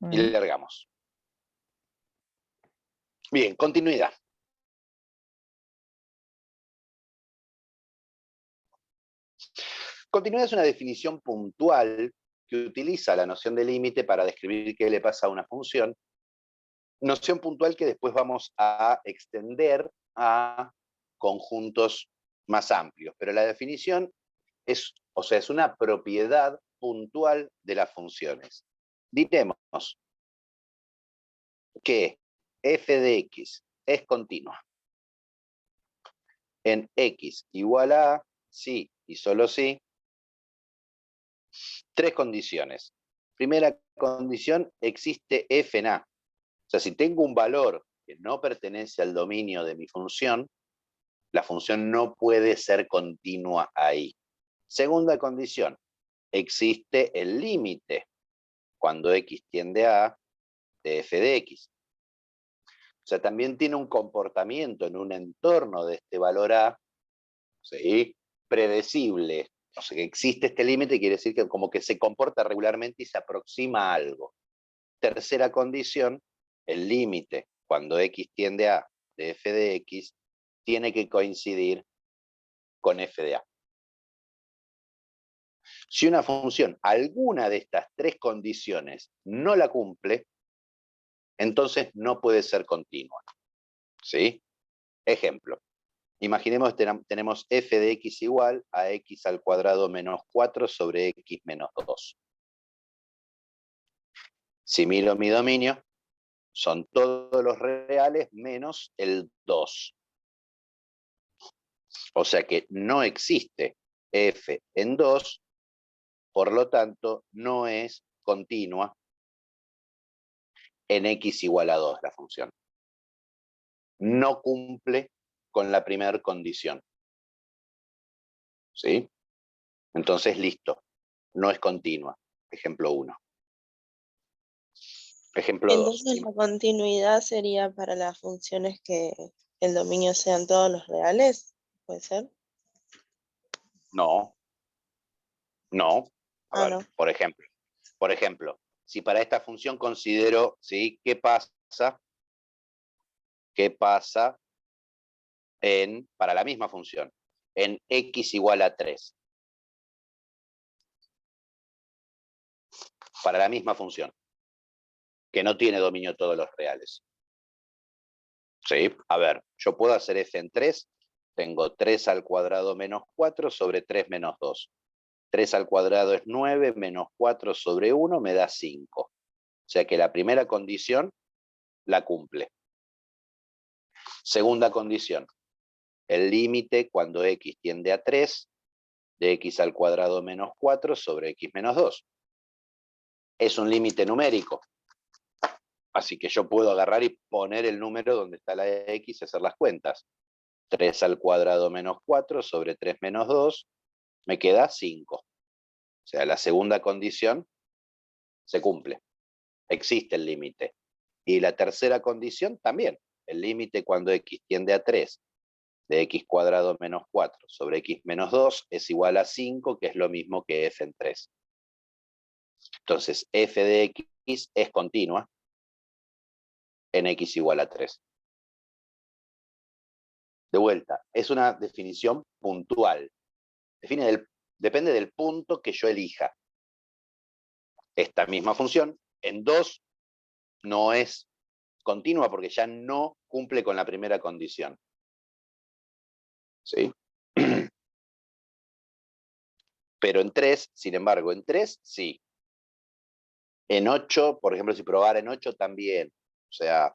Y le largamos. Bien, continuidad. Continuidad es una definición puntual que utiliza la noción de límite para describir qué le pasa a una función. Noción puntual que después vamos a extender a conjuntos más amplios. Pero la definición es, o sea, es una propiedad puntual de las funciones. Diremos que f de x es continua en x igual a sí y solo sí. Tres condiciones. Primera condición, existe f en a. O sea, si tengo un valor que no pertenece al dominio de mi función, la función no puede ser continua ahí. Segunda condición, existe el límite cuando x tiende a A de f de x. O sea, también tiene un comportamiento en un entorno de este valor a, ¿sí?, predecible. O sea, que existe este límite quiere decir que como que se comporta regularmente y se aproxima a algo. Tercera condición, el límite cuando x tiende a de f de x tiene que coincidir con f de a. Si una función alguna de estas tres condiciones no la cumple, entonces no puede ser continua. ¿Sí? Ejemplo. Imaginemos que tenemos f de x igual a x al cuadrado menos 4 sobre x menos 2. Si miro mi dominio, son todos los reales menos el 2. O sea que no existe f en 2, por lo tanto no es continua en x igual a 2 la función. No cumple con la primera condición. ¿Sí? Entonces, listo. No es continua. Ejemplo 1. Ejemplo 2. Entonces la continuidad sería para las funciones que el dominio sean todos los reales, ¿puede ser? No. No. A ver, No. por ejemplo, si para esta función considero, ¿sí?, ¿qué pasa para la misma función? En x igual a 3. Para la misma función, que no tiene dominio todos los reales. ¿Sí? A ver, yo puedo hacer f en 3, tengo 3 al cuadrado menos 4 sobre 3 menos 2. 3 al cuadrado es 9, menos 4 sobre 1 me da 5. O sea que la primera condición la cumple. Segunda condición, el límite cuando x tiende a 3 de x al cuadrado menos 4 sobre x menos 2. Es un límite numérico. Así que yo puedo agarrar y poner el número donde está la x y hacer las cuentas. 3 al cuadrado menos 4 sobre 3 menos 2, me queda 5. O sea, la segunda condición se cumple. Existe el límite. Y la tercera condición también. El límite cuando x tiende a 3 de x cuadrado menos 4 sobre x menos 2 es igual a 5, que es lo mismo que f en 3. Entonces, f de x es continua en x igual a 3. De vuelta, es una definición puntual. Depende del punto que yo elija. Esta misma función en 2 no es continua porque ya no cumple con la primera condición. ¿Sí? Pero en 3, sin embargo, en 3 sí. En 8, por ejemplo, si probara en 8 también. O sea,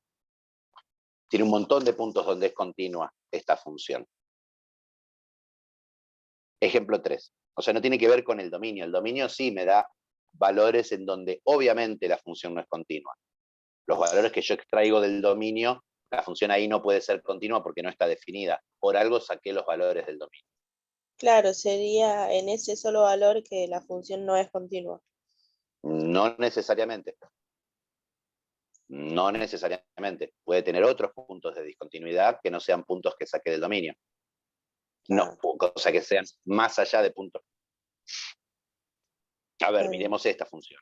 tiene un montón de puntos donde es continua esta función. Ejemplo 3. O sea, no tiene que ver con el dominio. El dominio sí me da valores en donde obviamente la función no es continua. Los valores que yo extraigo del dominio, la función ahí no puede ser continua porque no está definida. Por algo saqué los valores del dominio. Claro, sería en ese solo valor que la función no es continua. No necesariamente. No necesariamente. Puede tener otros puntos de discontinuidad que no sean puntos que saqué del dominio. No, cosa que sean más allá de puntos. A ver, miremos esta función.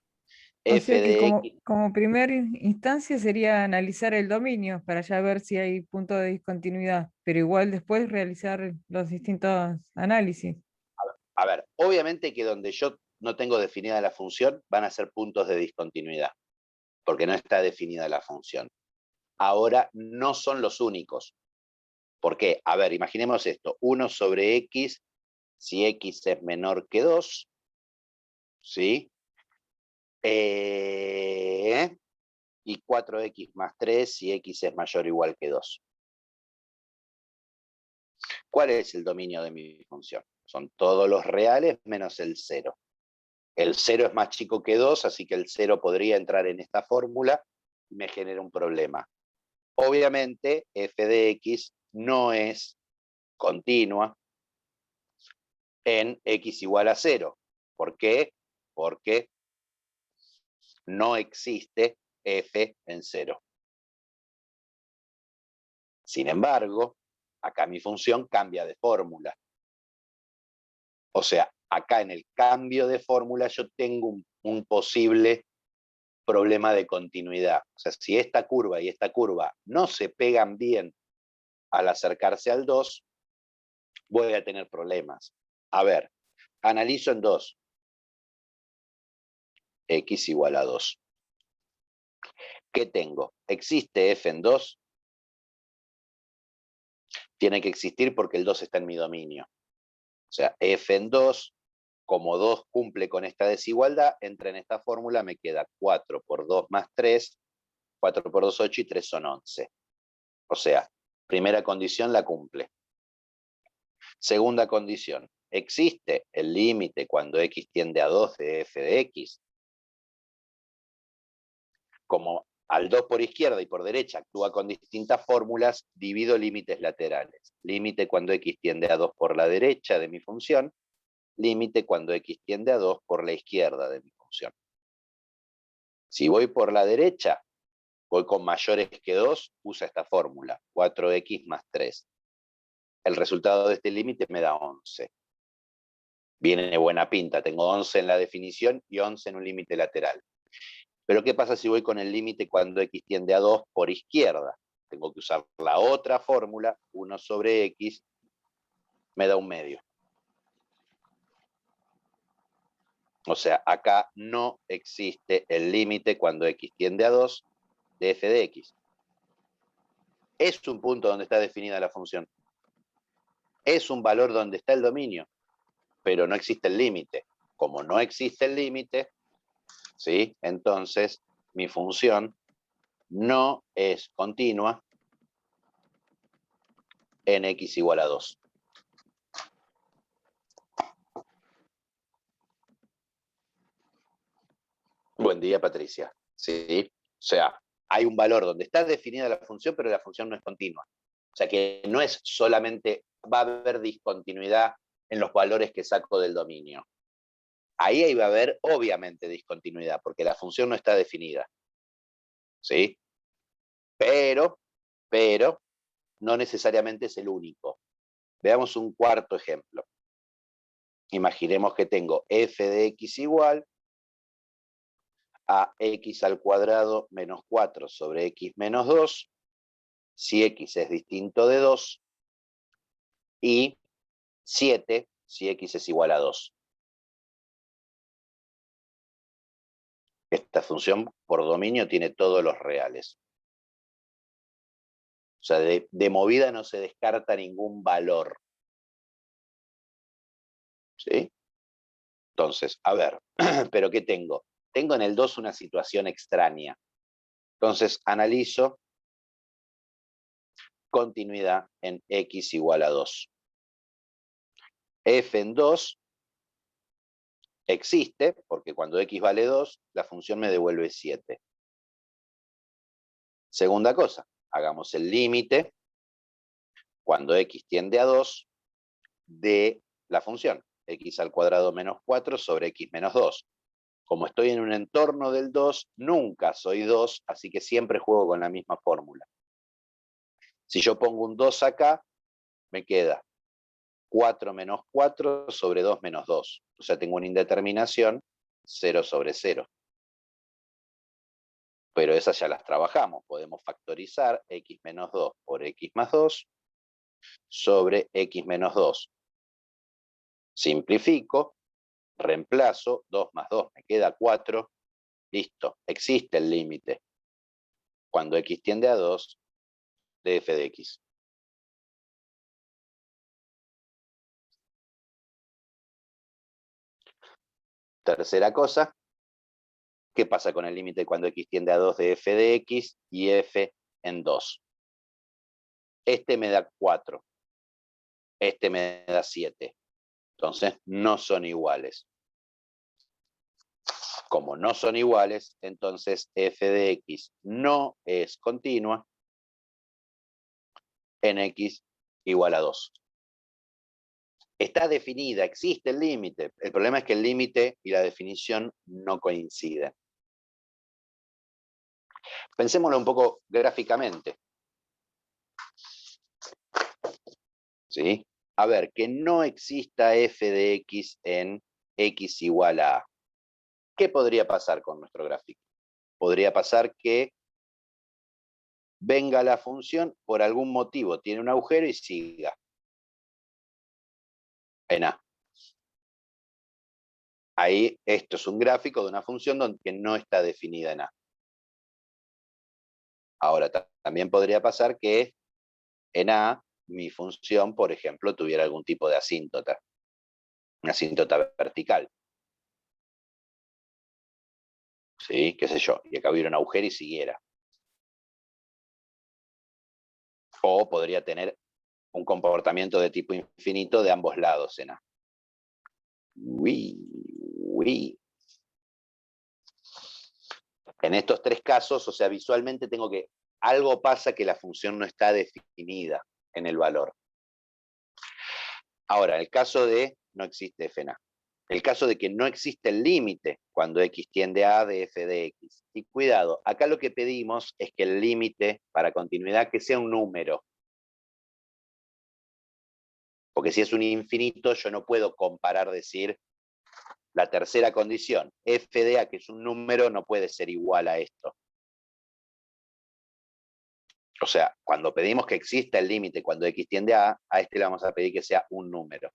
O f sea que de x, como primera instancia sería analizar el dominio para ya ver si hay punto de discontinuidad, pero igual después realizar los distintos análisis. a ver, obviamente que donde yo no tengo definida la función van a ser puntos de discontinuidad, porque no está definida la función. Ahora no son los únicos. ¿Por qué? A ver, imaginemos esto, 1 sobre x, si x es menor que 2, ¿sí? Y 4x más 3 si x es mayor o igual que 2. ¿Cuál es el dominio de mi función? Son todos los reales menos el 0. El 0 es más chico que 2, así que el 0 podría entrar en esta fórmula y me genera un problema. Obviamente, f de x no es continua en x igual a 0. ¿Por qué? Porque no existe f en 0. Sin embargo, acá mi función cambia de fórmula. O sea, acá en el cambio de fórmula yo tengo un posible problema de continuidad. O sea, si esta curva y esta curva no se pegan bien al acercarse al 2, voy a tener problemas. A ver, analizo en 2. X igual a 2. ¿Qué tengo? ¿Existe f en 2? Tiene que existir porque el 2 está en mi dominio. O sea, f en 2, como 2 cumple con esta desigualdad, entra en esta fórmula, me queda 4 por 2 más 3, 4 por 2, 8 y 3 son 11. O sea, primera condición la cumple. Segunda condición, ¿existe el límite cuando x tiende a 2 de f de x? Como al 2 por izquierda y por derecha actúa con distintas fórmulas, divido límites laterales. Límite cuando x tiende a 2 por la derecha de mi función, límite cuando x tiende a 2 por la izquierda de mi función. Si voy por la derecha, voy con mayores que 2, usa esta fórmula, 4x más 3. El resultado de este límite me da 11. Viene buena pinta, tengo 11 en la definición y 11 en un límite lateral. Pero ¿qué pasa si voy con el límite cuando x tiende a 2 por izquierda? Tengo que usar la otra fórmula, 1 sobre x, me da un medio. O sea, acá no existe el límite cuando x tiende a 2 de f de x. Es un punto donde está definida la función. Es un valor donde está el dominio, pero no existe el límite. Como no existe el límite, ¿sí? Entonces mi función no es continua en x igual a 2. Buen día, Patricia. ¿Sí? O sea, hay un valor donde está definida la función, pero la función no es continua. O sea que no es solamente, va a haber discontinuidad en los valores que saco del dominio. Ahí va a haber, obviamente, discontinuidad, porque la función no está definida. ¿Sí? Pero, no necesariamente es el único. Veamos un cuarto ejemplo. Imaginemos que tengo f de x igual a x al cuadrado menos 4 sobre x menos 2, si x es distinto de 2, y 7 si x es igual a 2. Esta función por dominio tiene todos los reales. O sea, de movida no se descarta ningún valor. ¿Sí? Entonces, a ver, ¿pero qué tengo? Tengo en el 2 una situación extraña. Entonces, analizo continuidad en x igual a 2. F en 2 existe, porque cuando x vale 2, la función me devuelve 7. Segunda cosa, hagamos el límite cuando x tiende a 2 de la función, x al cuadrado menos 4 sobre x menos 2. Como estoy en un entorno del 2, nunca soy 2, así que siempre juego con la misma fórmula. Si yo pongo un 2 acá, me queda 4 menos 4 sobre 2 menos 2. O sea, tengo una indeterminación 0 sobre 0. pero esas ya las trabajamos. Podemos factorizar x menos 2 por x más 2 sobre x menos 2. Simplifico, reemplazo, 2 más 2 me queda 4. Listo, existe el límite cuando x tiende a 2 de f de x. Tercera cosa, ¿qué pasa con el límite cuando x tiende a 2 de f de x y f en 2? Este me da 4, este me da 7. Entonces no son iguales. Como no son iguales, entonces f de x no es continua en x igual a 2. Está definida, existe el límite. El problema es que el límite y la definición no coinciden. Pensémoslo un poco gráficamente. ¿Sí? A ver, que no exista f de x en x igual a a. ¿Qué podría pasar con nuestro gráfico? Podría pasar que venga la función, por algún motivo tiene un agujero y siga en A. Ahí, esto es un gráfico de una función que no está definida en A. Ahora, también podría pasar que en A, mi función, por ejemplo, tuviera algún tipo de asíntota. Una asíntota vertical. ¿Sí? ¿Qué sé yo? Y acá hubiera un agujero y siguiera. O podría tener un comportamiento de tipo infinito de ambos lados en A. Uy. En estos tres casos, o sea, visualmente tengo que... Algo pasa que la función no está definida en el valor. Ahora, el caso de no existe f en A. El caso de que no existe el límite cuando x tiende a de f de x. Y cuidado, acá lo que pedimos es que el límite para continuidad que sea un número. Porque si es un infinito, yo no puedo comparar, decir, la tercera condición, f de a, que es un número, no puede ser igual a esto. O sea, cuando pedimos que exista el límite cuando x tiende a este le vamos a pedir que sea un número.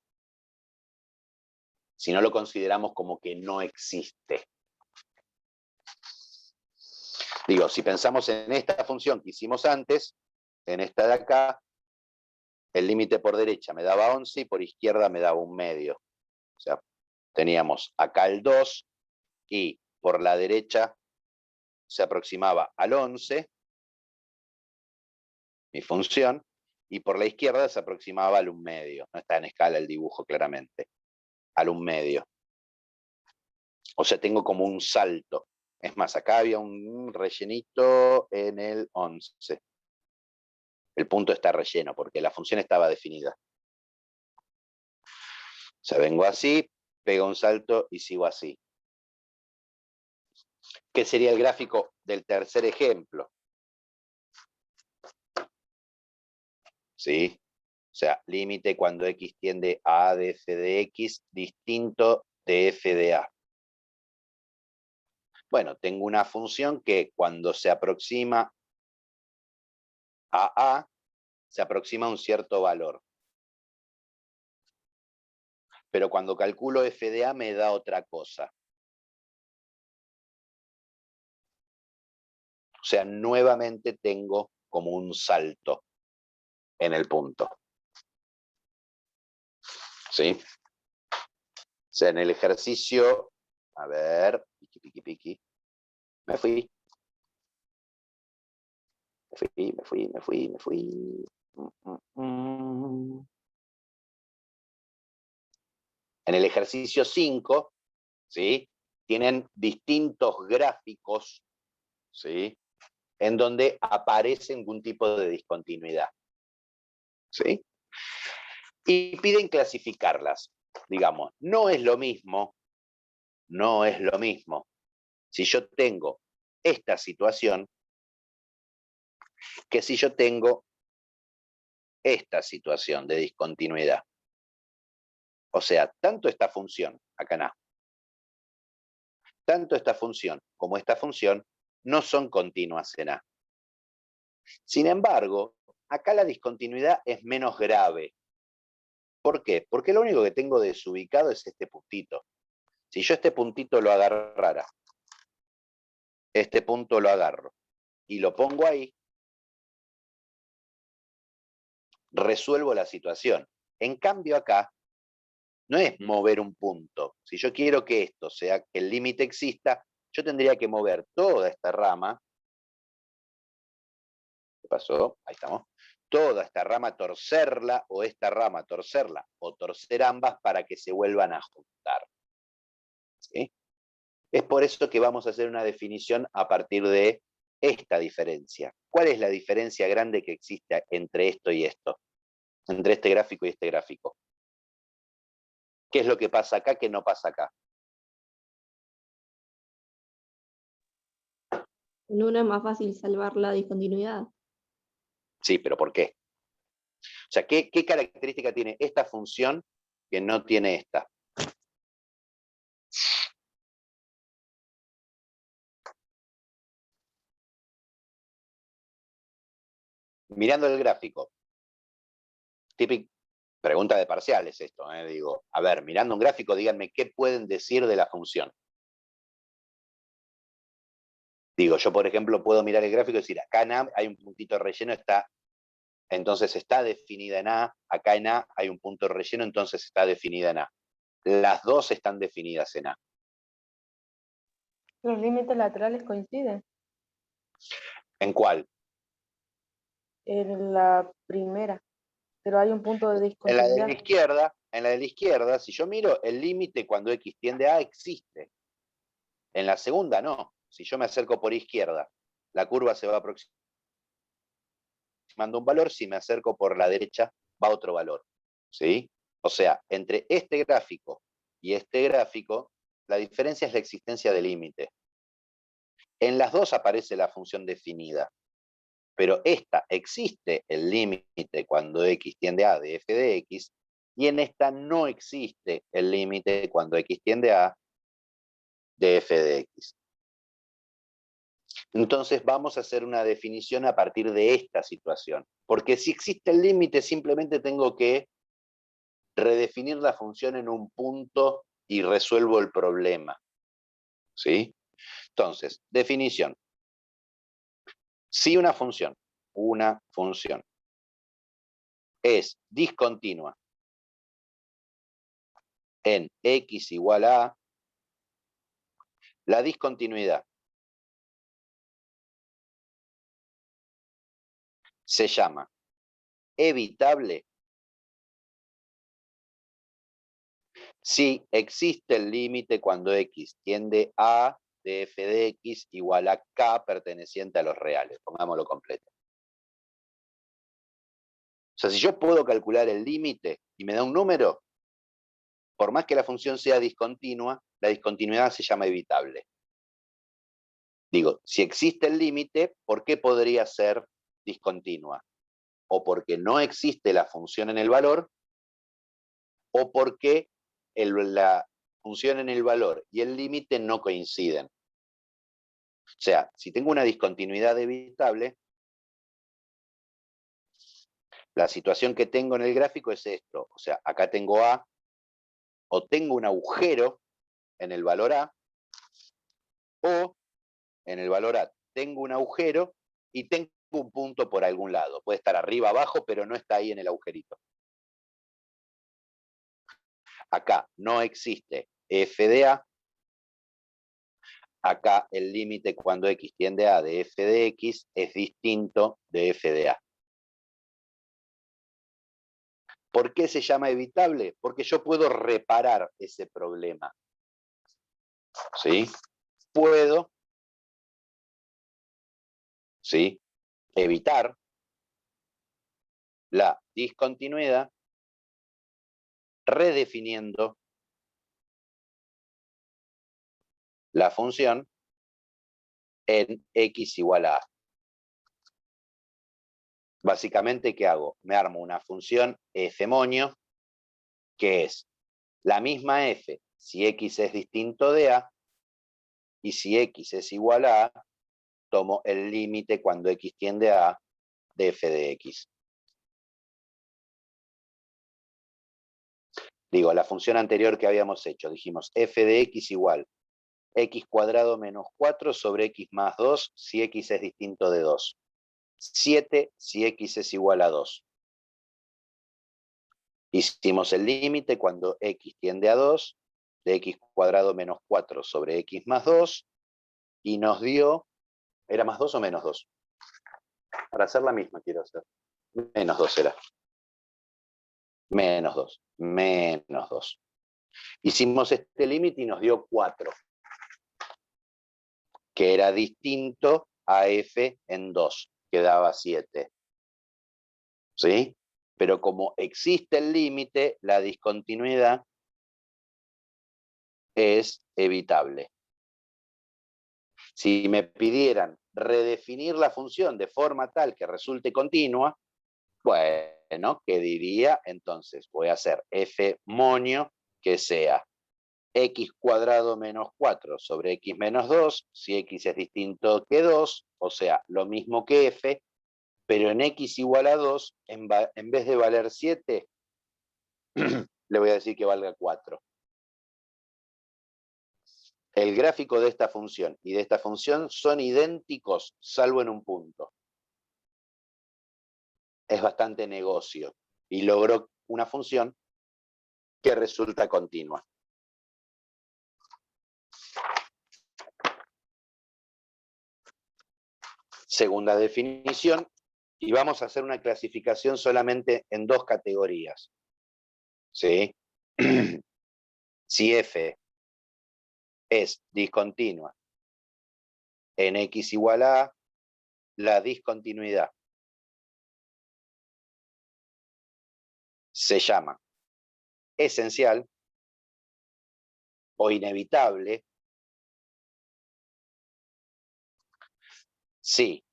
Si no, lo consideramos como que no existe. Digo, si pensamos en esta función que hicimos antes, en esta de acá, el límite por derecha me daba 11 y por izquierda me daba un medio. O sea, teníamos acá el 2 y por la derecha se aproximaba al 11, mi función, y por la izquierda se aproximaba al 1/2. No está en escala el dibujo claramente. Al 1/2. O sea, tengo como un salto. Es más, acá había un rellenito en el 11. El punto está relleno porque la función estaba definida. O sea, vengo así, pego un salto y sigo así. ¿Qué sería el gráfico del tercer ejemplo? ¿Sí? O sea, límite cuando x tiende a de f de x distinto de f de a. Bueno, tengo una función que cuando se aproxima a, se aproxima a un cierto valor. Pero cuando calculo f de a me da otra cosa. O sea, nuevamente tengo como un salto en el punto. ¿Sí? O sea, en el ejercicio, a ver, piqui. Me fui. Me fui. En el ejercicio 5, ¿sí? Tienen distintos gráficos, ¿sí? En donde aparece algún tipo de discontinuidad, ¿sí? Y piden clasificarlas. Digamos, no es lo mismo si yo tengo esta situación que si yo tengo esta situación de discontinuidad. O sea, tanto esta función, acá no, tanto esta función como esta función no son continuas en A. Sin embargo, acá la discontinuidad es menos grave. ¿Por qué? Porque lo único que tengo desubicado es este puntito. Si yo este puntito lo agarrara, este punto lo agarro y lo pongo ahí, resuelvo la situación. En cambio acá, no es mover un punto. Si yo quiero que esto sea, que el límite exista, yo tendría que mover toda esta rama. ¿Qué pasó? Ahí estamos. Toda esta rama torcerla, o esta rama torcerla, o torcer ambas para que se vuelvan a juntar. ¿Sí? Es por eso que vamos a hacer una definición a partir de esta diferencia. ¿Cuál es la diferencia grande que existe entre esto y esto? Entre este gráfico y este gráfico. ¿Qué es lo que pasa acá que no pasa acá? En una es más fácil salvar la discontinuidad. Sí, pero ¿por qué? O sea, ¿qué característica tiene esta función que no tiene esta? Mirando el gráfico, típica pregunta de parciales esto, digo, a ver, mirando un gráfico, díganme qué pueden decir de la función. Digo, yo por ejemplo puedo mirar el gráfico y decir, acá en A hay un puntito de relleno, entonces está definida en A, acá en A hay un punto de relleno, entonces está definida en A. Las dos están definidas en A. Los límites laterales coinciden. ¿En cuál? En la primera, pero hay un punto de En la de discontinuidad. la izquierda, si yo miro, el límite cuando X tiende a A existe. En la segunda no. Si yo me acerco por izquierda, la curva se va aproximando un valor, si me acerco por la derecha, va otro valor. ¿Sí? O sea, entre este gráfico y este gráfico, la diferencia es la existencia del límite. En las dos aparece la función definida, pero esta existe el límite cuando X tiende a de f de X, y en esta no existe el límite cuando X tiende a de f de X. Entonces vamos a hacer una definición a partir de esta situación. Porque si existe el límite, simplemente tengo que redefinir la función en un punto y resuelvo el problema. ¿Sí? Entonces, definición. Si una función es discontinua en X igual a A, la discontinuidad se llama evitable si existe el límite cuando X tiende a de f de X igual a K perteneciente a los reales. Pongámoslo completo. O sea, si yo puedo calcular el límite y me da un número, por más que la función sea discontinua, la discontinuidad se llama evitable. Digo, si existe el límite, ¿por qué podría ser discontinua? O porque no existe la función en el valor, o porque la función en el valor y el límite no coinciden. O sea, si tengo una discontinuidad evitable, la situación que tengo en el gráfico es esto. O sea, acá tengo A, o tengo un agujero en el valor A, o en el valor A tengo un agujero y tengo un punto por algún lado. Puede estar arriba, abajo, pero no está ahí en el agujerito. Acá no existe f de A. Acá el límite cuando X tiende a de f de X es distinto de f de A. ¿Por qué se llama evitable? Porque yo puedo reparar ese problema. ¿Sí? Puedo, ¿sí?, evitar la discontinuidad redefiniendo la función en X igual a A. Básicamente, ¿qué hago? Me armo una función f monio, que es la misma f si X es distinto de A, y si X es igual a A, tomo el límite cuando x tiende a de f de x. Digo, la función anterior que habíamos hecho, dijimos f de x igual x cuadrado menos 4 sobre x más 2 si x es distinto de 2. 7 si x es igual a 2. Hicimos el límite cuando x tiende a 2 de x cuadrado menos 4 sobre x más 2 y nos dio, ¿era más 2 o menos 2? Para hacer la misma quiero hacer. Menos 2 era. Menos 2. Menos 2. Hicimos este límite y nos dio 4. Que era distinto a f en 2, que daba 7. ¿Sí? Pero como existe el límite, la discontinuidad es evitable. Si me pidieran redefinir la función de forma tal que resulte continua, bueno, ¿qué diría? Entonces voy a hacer f monio que sea x cuadrado menos 4 sobre x menos 2, si x es distinto que 2, o sea, lo mismo que f, pero en x igual a 2, en vez de valer 7, le voy a decir que valga 4. El gráfico de esta función y de esta función son idénticos, salvo en un punto. Es bastante negocio y logró una función que resulta continua. Segunda definición, y vamos a hacer una clasificación solamente en dos categorías. ¿Sí? Si f es discontinua en x igual a, la discontinuidad se llama esencial o inevitable si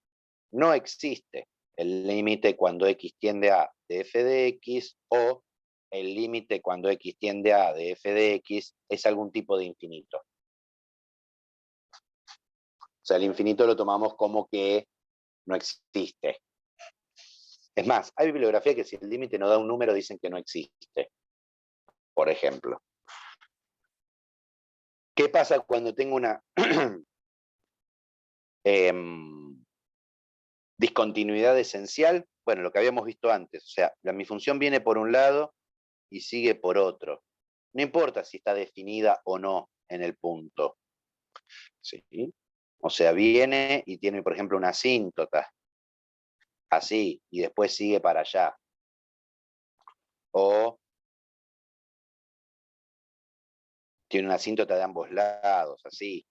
no existe el límite cuando x tiende a de f de x o el límite cuando x tiende a de f de x es algún tipo de infinito. O sea, el infinito lo tomamos como que no existe. Es más, hay bibliografía que si el límite no da un número dicen que no existe. Por ejemplo. ¿Qué pasa cuando tengo una discontinuidad esencial? Bueno, lo que habíamos visto antes. O sea, mi función viene por un lado y sigue por otro. No importa si está definida o no en el punto. ¿Sí? O sea, viene y tiene, por ejemplo, una asíntota. Así, y después sigue para allá. O tiene una asíntota de ambos lados, así.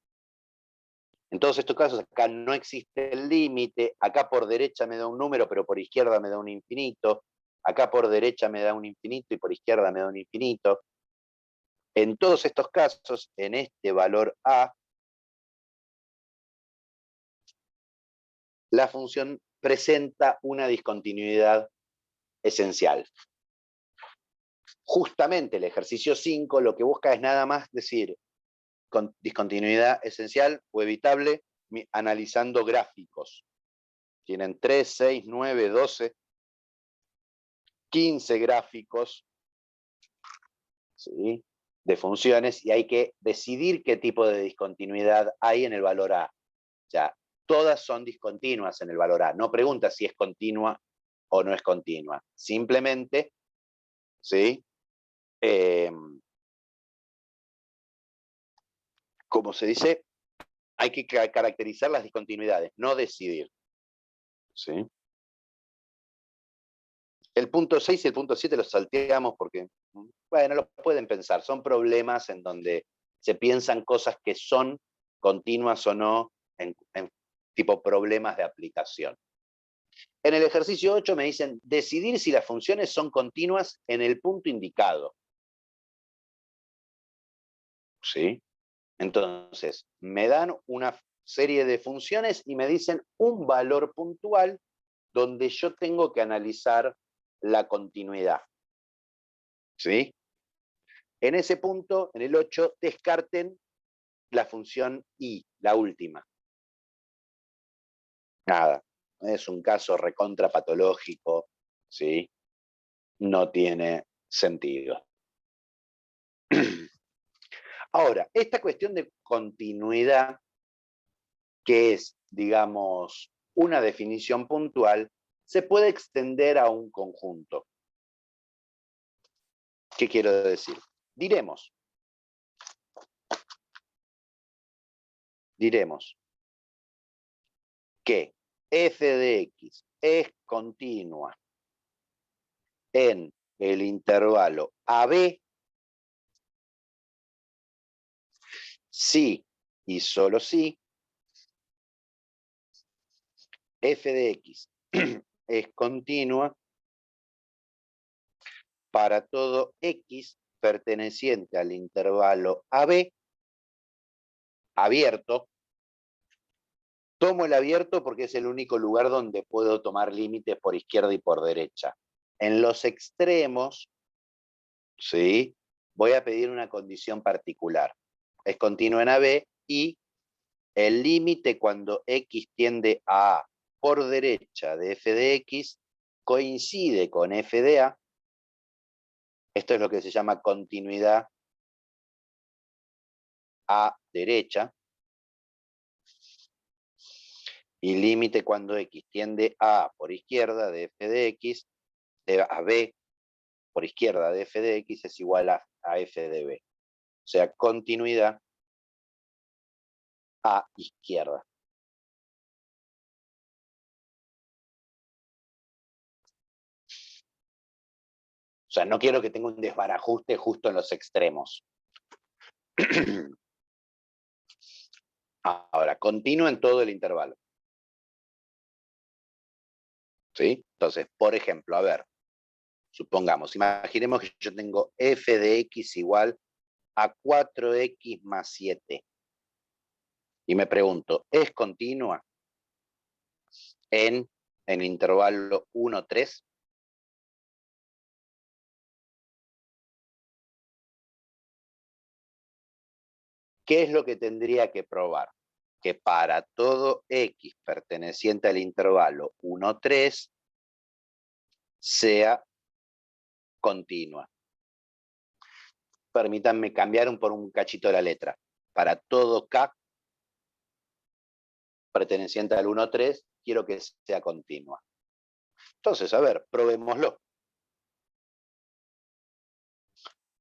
En todos estos casos, acá no existe el límite, acá por derecha me da un número, pero por izquierda me da un infinito, acá por derecha me da un infinito y por izquierda me da un infinito. En todos estos casos, en este valor a, la función presenta una discontinuidad esencial. Justamente el ejercicio 5 lo que busca es nada más decir con discontinuidad esencial o evitable analizando gráficos. Tienen 3, 6, 9, 12, 15 gráficos, ¿sí?, de funciones y hay que decidir qué tipo de discontinuidad hay en el valor a. O sea, todas son discontinuas en el valor a. No pregunta si es continua o no es continua. Simplemente, ¿sí?, como se dice, hay que caracterizar las discontinuidades, no decidir. ¿Sí? El punto 6 y el punto 7 los salteamos porque, bueno, los pueden pensar. Son problemas en donde se piensan cosas que son continuas o no, en tipo problemas de aplicación. En el ejercicio 8 me dicen decidir si las funciones son continuas en el punto indicado. ¿Sí? Entonces, me dan una serie de funciones y me dicen un valor puntual donde yo tengo que analizar la continuidad. ¿Sí? En ese punto, en el 8, descarten la función i, la última. Nada, es un caso recontra patológico, ¿sí? No tiene sentido. Ahora, esta cuestión de continuidad, que es, digamos, una definición puntual, se puede extender a un conjunto. ¿Qué quiero decir? Diremos que f de x es continua en el intervalo AB si y solo si f de x es continua para todo x perteneciente al intervalo AB abierto. Tomo el abierto porque es el único lugar donde puedo tomar límites por izquierda y por derecha. En los extremos, ¿sí? Voy a pedir una condición particular. Es continua en AB y el límite cuando x tiende a A por derecha de f de x coincide con f de A. Esto es lo que se llama continuidad a derecha. Y límite cuando x tiende a A por izquierda de f de x, a B por izquierda de f de x es igual a f de B. O sea, continuidad a izquierda. O sea, no quiero que tenga un desbarajuste justo en los extremos. Ahora, continúa en todo el intervalo. ¿Sí? Entonces, por ejemplo, a ver, supongamos, imaginemos que yo tengo f de x igual a 4x más 7. Y me pregunto, ¿es continua en el intervalo 1, 3? ¿Qué es lo que tendría que probar? Que para todo x perteneciente al intervalo 1, 3 sea continua. Permítanme cambiar por un cachito de la letra. Para todo k perteneciente al 1, 3, quiero que sea continua. Entonces, a ver, probémoslo.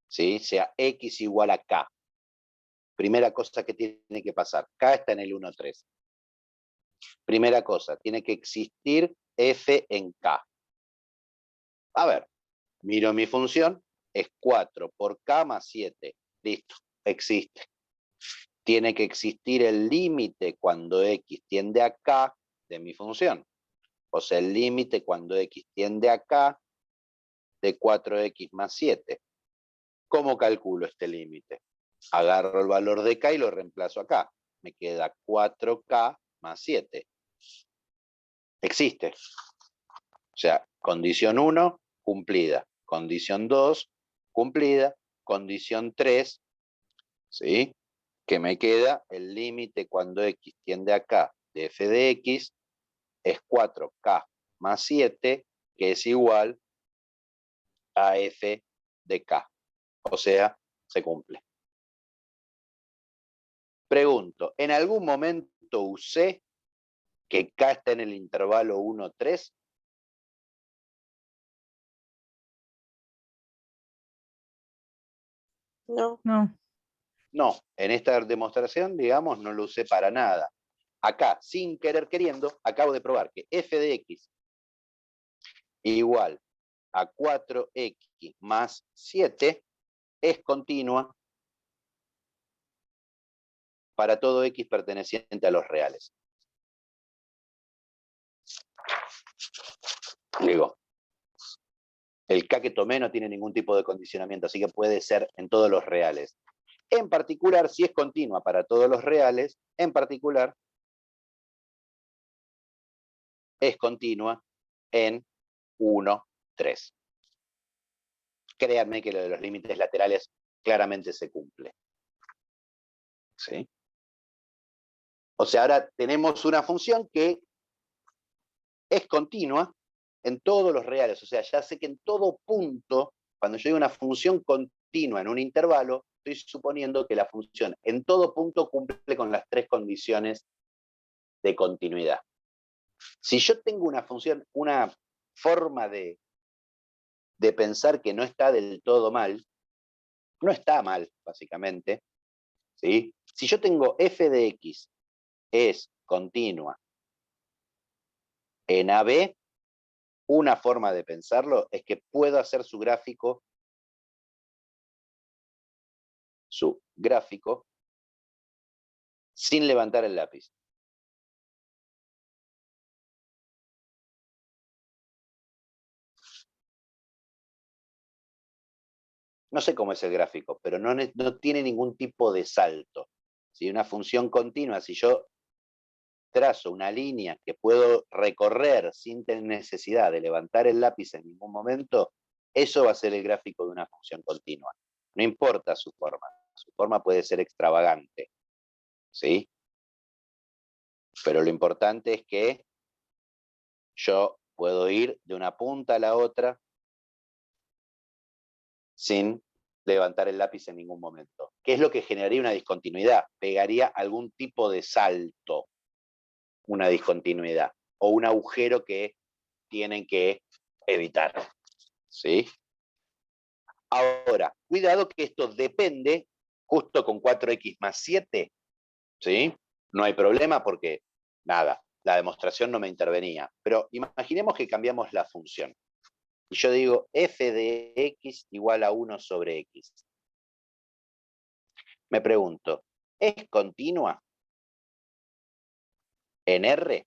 ¿Sí? Sea x igual a k. Primera cosa que tiene que pasar. K está en el 1, 3. Primera cosa, tiene que existir f en k. A ver, miro mi función, es 4 por k más 7. Listo, existe. Tiene que existir el límite cuando x tiende a k de mi función. O sea, el límite cuando x tiende a k de 4x más 7. ¿Cómo calculo este límite? Agarro el valor de k y lo reemplazo acá. Me queda 4k más 7. Existe. O sea, condición 1, cumplida. Condición 2, cumplida. Condición 3, ¿sí? Que me queda el límite cuando x tiende a k de f de x es 4k más 7, que es igual a f de k. O sea, se cumple. Pregunto, ¿en algún momento usé que k está en el intervalo 1, 3? No. No, No, en esta demostración, digamos, no lo usé para nada. Acá, sin querer queriendo, acabo de probar que f de x igual a 4x más 7 es continua para todo x perteneciente a los reales. Digo, el k que tomé no tiene ningún tipo de condicionamiento, así que puede ser en todos los reales. En particular, si es continua para todos los reales, en particular, es continua en 1, 3. Créanme que lo de los límites laterales claramente se cumple. ¿Sí? O sea, ahora tenemos una función que es continua en todos los reales. O sea, ya sé que en todo punto, cuando yo digo una función continua en un intervalo, estoy suponiendo que la función en todo punto cumple con las 3 condiciones de continuidad. Si yo tengo una función, una forma de pensar que no está del todo mal, no está mal, básicamente, ¿sí? Si yo tengo f de x es continua en AB, una forma de pensarlo es que puedo hacer su gráfico sin levantar el lápiz. No sé cómo es el gráfico, pero no tiene ningún tipo de salto. Si una función continua, si yo trazo una línea que puedo recorrer sin tener necesidad de levantar el lápiz en ningún momento, eso va a ser el gráfico de una función continua. No importa su forma puede ser extravagante, ¿sí? Pero lo importante es que yo puedo ir de una punta a la otra sin levantar el lápiz en ningún momento. ¿Qué es lo que generaría una discontinuidad? Pegaría algún tipo de salto, una discontinuidad, o un agujero que tienen que evitar. ¿Sí? Ahora, cuidado que esto depende, justo con 4x más 7, ¿sí? No hay problema porque, nada, la demostración no me intervenía. Pero imaginemos que cambiamos la función. Y yo digo f de x igual a 1 sobre x. Me pregunto, ¿es continua en R?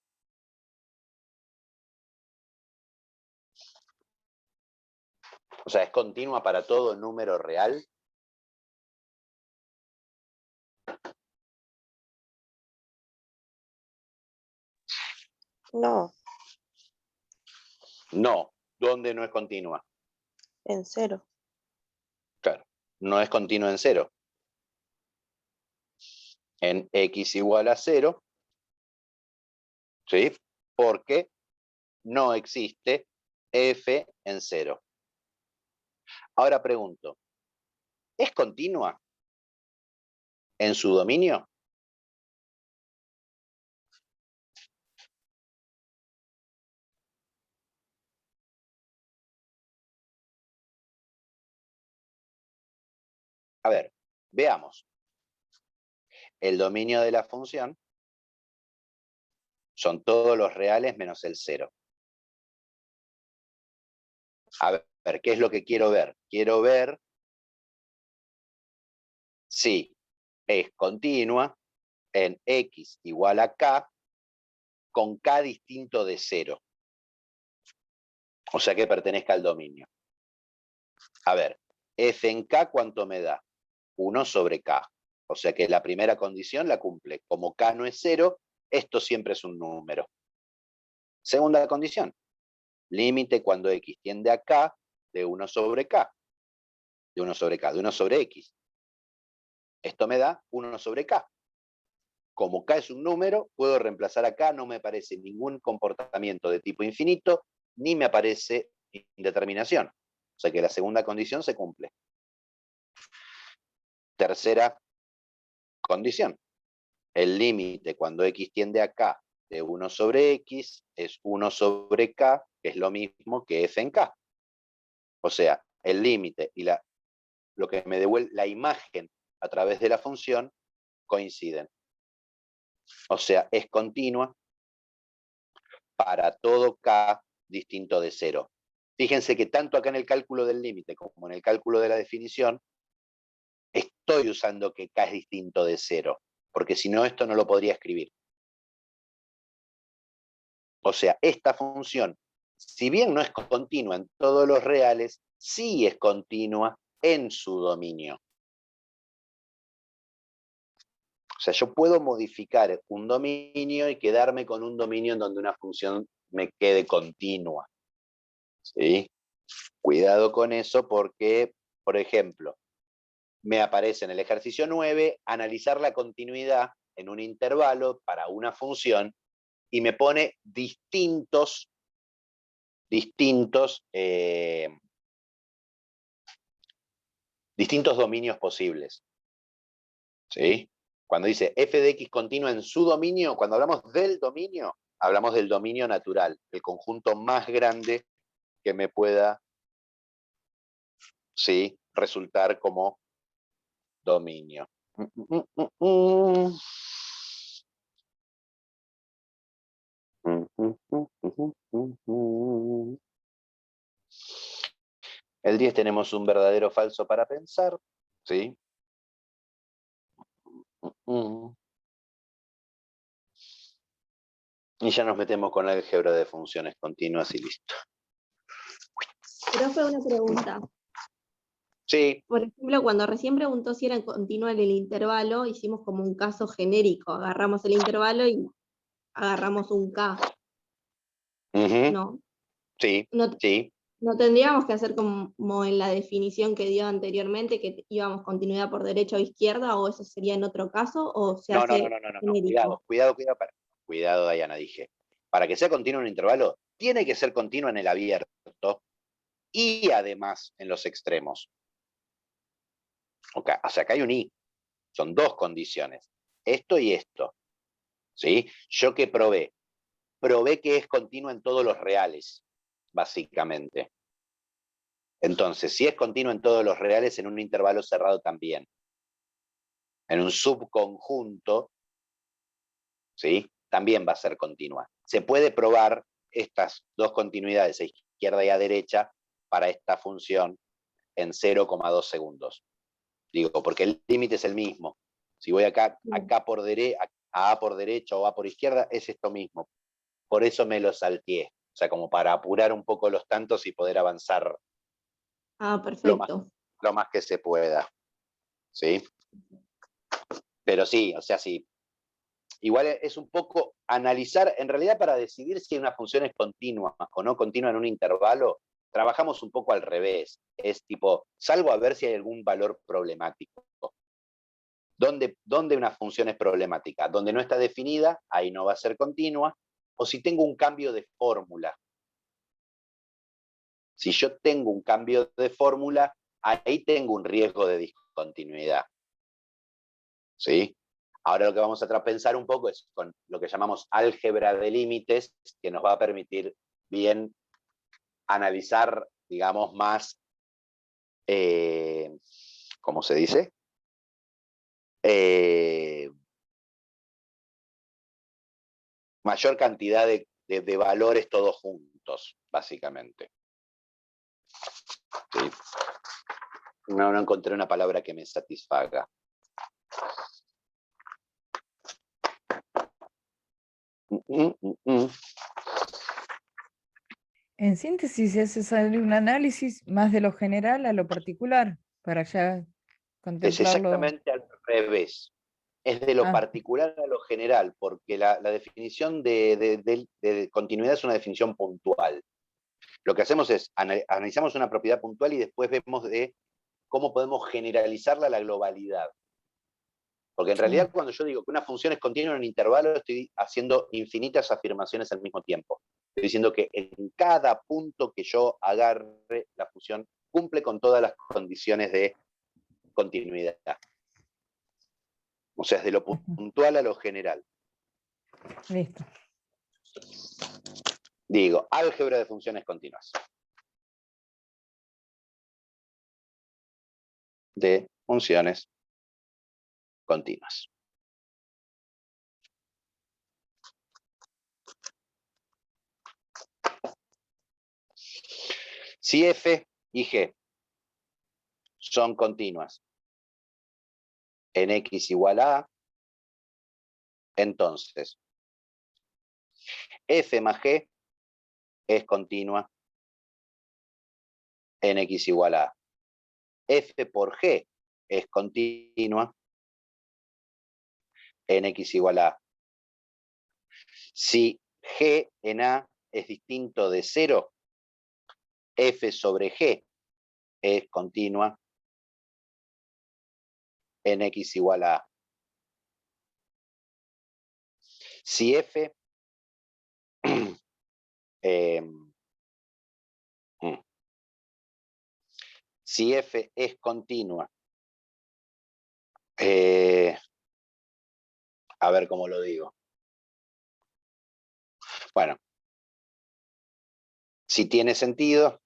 O sea, ¿es continua para todo número real? No, No. ¿Dónde no es continua? en 0. Claro, no es continua en 0. En x igual a 0, ¿sí? Porque no existe f en 0. Ahora pregunto, ¿es continua en su dominio? A ver, veamos. El dominio de la función son todos los reales menos el 0. A ver, ¿qué es lo que quiero ver? Quiero ver si es continua en x igual a k con k distinto de 0. O sea que pertenezca al dominio. A ver, f en k, ¿cuánto me da? 1 sobre k. O sea que la primera condición la cumple. Como k no es 0, esto siempre es un número. Segunda condición, límite cuando x tiende a k de 1 sobre k. De 1 sobre k, de 1 sobre x. Esto me da 1 sobre k. Como k es un número, puedo reemplazar a k, no me aparece ningún comportamiento de tipo infinito, ni me aparece indeterminación. O sea que la segunda condición se cumple. Tercera condición. El límite cuando x tiende a k de 1 sobre x es 1 sobre k, que es lo mismo que f en k. O sea, el límite y lo que me devuelve la imagen a través de la función coinciden. O sea, es continua para todo k distinto de 0. Fíjense que tanto acá en el cálculo del límite como en el cálculo de la definición, estoy usando que k es distinto de 0, porque si no, esto no lo podría escribir. O sea, esta función, si bien no es continua en todos los reales, sí es continua en su dominio. O sea, yo puedo modificar un dominio y quedarme con un dominio en donde una función me quede continua. ¿Sí? Cuidado con eso porque, por ejemplo, me aparece en el ejercicio 9 analizar la continuidad en un intervalo para una función y me pone distintos distintos dominios posibles. ¿Sí? Cuando dice f de x continua en su dominio, cuando hablamos del dominio, hablamos del dominio natural, el conjunto más grande que me pueda, ¿sí?, resultar como dominio. El 10 tenemos un verdadero o falso para pensar, ¿sí? Y ya nos metemos con la álgebra de funciones continuas y listo. Profe, una pregunta. Sí, Por ejemplo, cuando recién preguntó si era continua en el intervalo, hicimos como un caso genérico. Agarramos el intervalo y agarramos un K, ujú, ¿no? sí, No, sí. no tendríamos que hacer como en la definición que dio anteriormente, que íbamos continuidad por derecha o izquierda, o eso sería en otro caso, o se No, hace cuidado, genérico. cuidado, Diana, dije. Para que sea continuo en un intervalo, tiene que ser continuo en el abierto y además en los extremos. Okay, o sea, acá hay un y. Son dos condiciones. Esto y esto. ¿Sí? ¿Yo qué probé? Probé que es continuo en todos los reales, básicamente. Entonces, si es continuo en todos los reales, en un intervalo cerrado también. En un subconjunto, ¿sí?, también va a ser continua. Se puede probar estas dos continuidades, a izquierda y a derecha, para esta función en 0,2 segundos. Digo, porque el límite es el mismo. Si voy acá por a A por derecha o A por izquierda, es esto mismo. Por eso me lo salteé. O sea, como para apurar un poco los tantos y poder avanzar Ah, lo más, perfecto. lo más que se pueda. ¿Sí? Pero sí, o sea, sí. Igual es un poco analizar, en realidad para decidir si una función es continua o no continua en un intervalo, trabajamos un poco al revés. Es tipo, salgo a ver si hay algún valor problemático. ¿Dónde una función es problemática? Donde no está definida, ahí no va a ser continua, o si tengo un cambio de fórmula. Si yo tengo un cambio de fórmula, ahí tengo un riesgo de discontinuidad. ¿Sí? Ahora lo que vamos a pensar un poco es con lo que llamamos álgebra de límites, que nos va a permitir bien analizar, digamos, más, ¿cómo se dice? Mayor cantidad de valores todos juntos, básicamente. ¿Sí? No encontré una palabra que me satisfaga. En síntesis, se hace salir un análisis más de lo general a lo particular, para ya Es contemplarlo. exactamente al revés. Es de lo Ah, particular a lo general, porque la definición de continuidad es una definición puntual. Lo que hacemos es analizamos una propiedad puntual y después vemos de cómo podemos generalizarla a la globalidad. Porque en realidad sí. cuando yo digo que una función es continua en un intervalo, estoy haciendo infinitas afirmaciones al mismo tiempo. Estoy diciendo que en cada punto que yo agarre, la función cumple con todas las condiciones de continuidad. O sea, es de lo puntual a lo general. Listo. Digo, álgebra de funciones continuas. De funciones continuas. Si f y g son continuas en x igual a A, entonces f más g es continua en x igual a A. F por g es continua en x igual a A. Si g en A es distinto de 0, f sobre g es continua en x igual a A. Si f Si F es continua, a ver cómo lo digo. Bueno, si tiene sentido,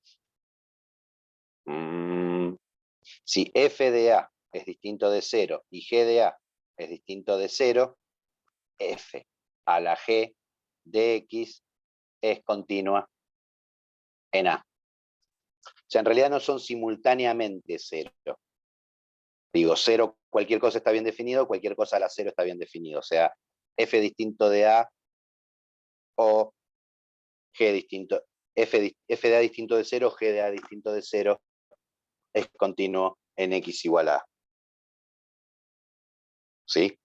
si F de A es distinto de 0 y G de A es distinto de 0, F a la G de X es continua en A. O sea, en realidad no son simultáneamente 0. Digo, 0, cualquier cosa está bien definido, cualquier cosa a la 0 está bien definido. O sea, F distinto de A o G distinto, F de A distinto de 0, G de A distinto de 0 es continuo en X igual a A. ¿Sí?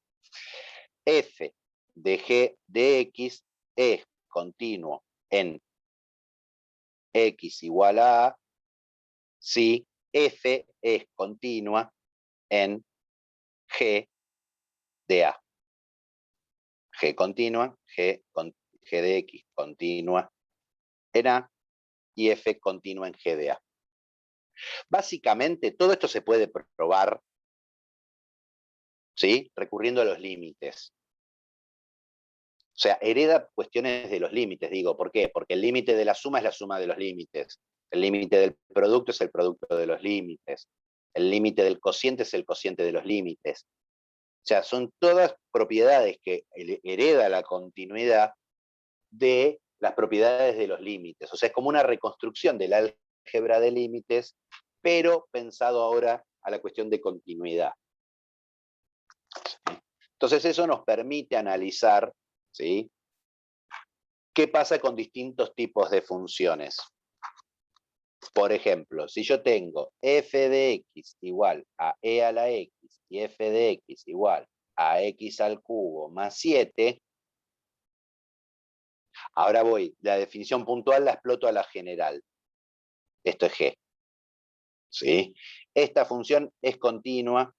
F de G de X es continuo en X igual a A si F es continua en G de A. G continua, G de X continua en A y F continua en G de A. Básicamente, todo esto se puede probar, ¿sí? Recurriendo a los límites. O sea, hereda cuestiones de los límites, digo. ¿Por qué? Porque el límite de la suma es la suma de los límites. El límite del producto es el producto de los límites. El límite del cociente es el cociente de los límites. O sea, son todas propiedades que hereda la continuidad de las propiedades de los límites. O sea, es como una reconstrucción del álgebra de límites, pero pensado ahora a la cuestión de continuidad. Entonces eso nos permite analizar, ¿sí?, qué pasa con distintos tipos de funciones. Por ejemplo, si yo tengo f de x igual a e a la x y f de x igual a x al cubo más 7, ahora voy, la definición puntual la exploto a la general. Esto es g. ¿Sí? Esta función es continua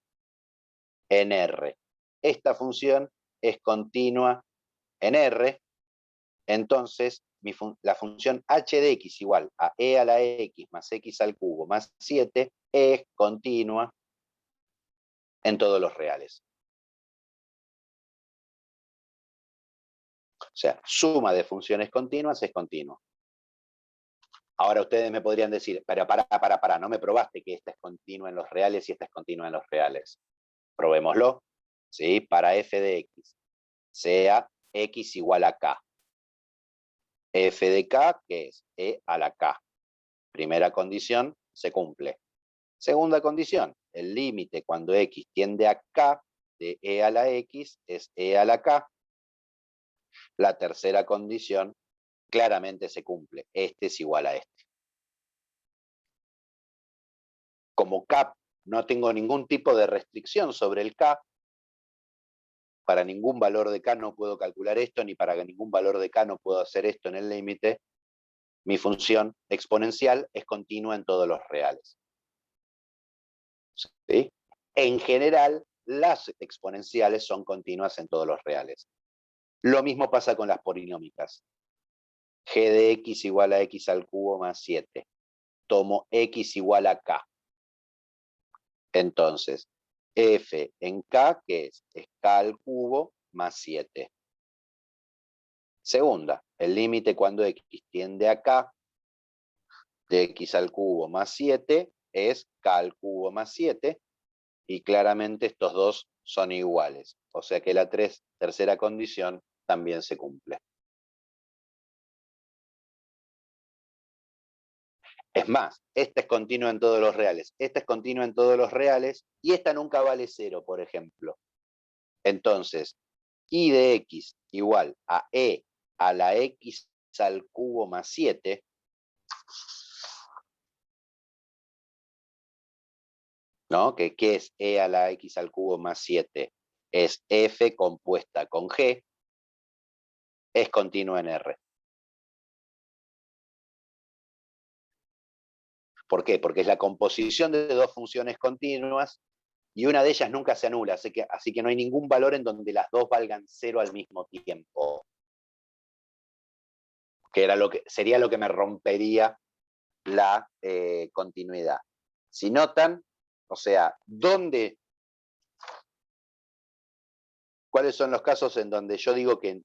en R. Esta función es continua en R. Entonces, la función h de x igual a e a la x más x al cubo más 7 es continua en todos los reales. O sea, suma de funciones continuas es continua. Ahora ustedes me podrían decir, pero para, no me probaste que esta es continua en los reales y esta es continua en los reales. Probémoslo, ¿sí? Para f de x, sea x igual a k. F de k, que es e a la k. Primera condición, se cumple. Segunda condición, el límite cuando x tiende a k de e a la x es e a la k. La tercera condición claramente se cumple. Este es igual a este. Como k no tengo ningún tipo de restricción sobre el k, para ningún valor de k no puedo calcular esto, ni para ningún valor de k no puedo hacer esto en el límite, mi función exponencial es continua en todos los reales. ¿Sí? En general, las exponenciales son continuas en todos los reales. Lo mismo pasa con las polinómicas. G de x igual a x al cubo más 7. Tomo x igual a k. Entonces, f en k, que es k al cubo más 7. Segunda, el límite cuando x tiende a k de x al cubo más 7 es k al cubo más 7, y claramente estos dos son iguales. O sea que la tercera condición también se cumple. Es más, esta es continua en todos los reales, esta es continua en todos los reales, y esta nunca vale 0, por ejemplo. Entonces, y de x igual a e a la x al cubo más 7, ¿no? ¿Qué es e a la x al cubo más 7? Es f compuesta con g, es continua en R. ¿Por qué? Porque es la composición de dos funciones continuas y una de ellas nunca se anula, así que no hay ningún valor en donde las dos valgan 0 al mismo tiempo. Que sería lo que me rompería la continuidad. Si notan, o sea, ¿cuáles son los casos en donde yo digo que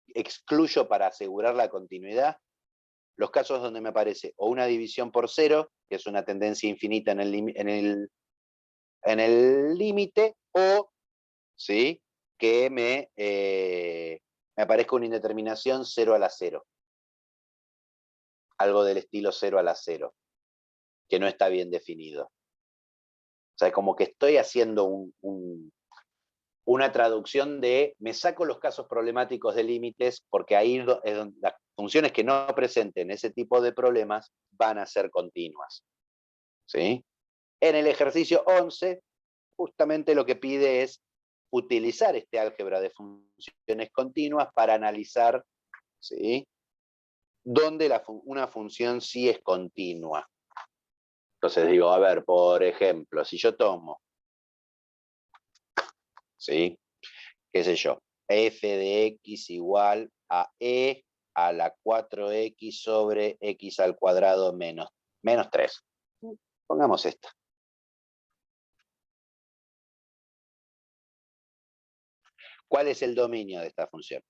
excluyo para asegurar la continuidad? Los casos donde me aparece o una división por cero, que es una tendencia infinita en el límite, o ¿sí? Que me aparezca una indeterminación 0 a la 0. Algo del estilo 0 a la 0, que no está bien definido. O sea, es como que estoy haciendo una traducción de, me saco los casos problemáticos de límites, porque ahí es donde las funciones que no presenten ese tipo de problemas van a ser continuas. ¿Sí? En el ejercicio 11, justamente lo que pide es utilizar este álgebra de funciones continuas para analizar, ¿sí?, dónde una función sí es continua. Entonces digo, a ver, por ejemplo, si yo tomo, ¿sí?, qué sé yo, f de x igual a e a la 4x sobre x al cuadrado menos 3. Pongamos esta. ¿Cuál es el dominio de esta función?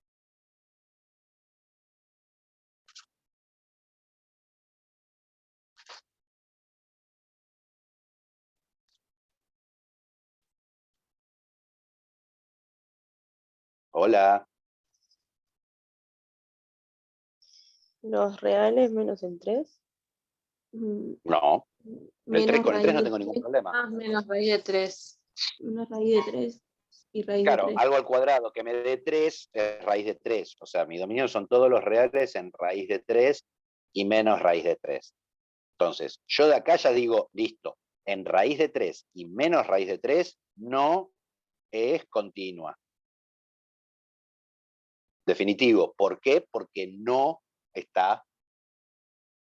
Hola. Los reales menos el 3. No. El 3 con el 3 no tengo ningún problema. Ah, menos raíz de 3. Una raíz de 3 y raíz de Claro, 3. algo al cuadrado que me dé 3 es raíz de 3. O sea, mi dominio son todos los reales en raíz de 3 y menos raíz de 3. Entonces, yo de acá ya digo, listo, en raíz de 3 y menos raíz de 3 no es continua. Definitivo. ¿Por qué? Porque no está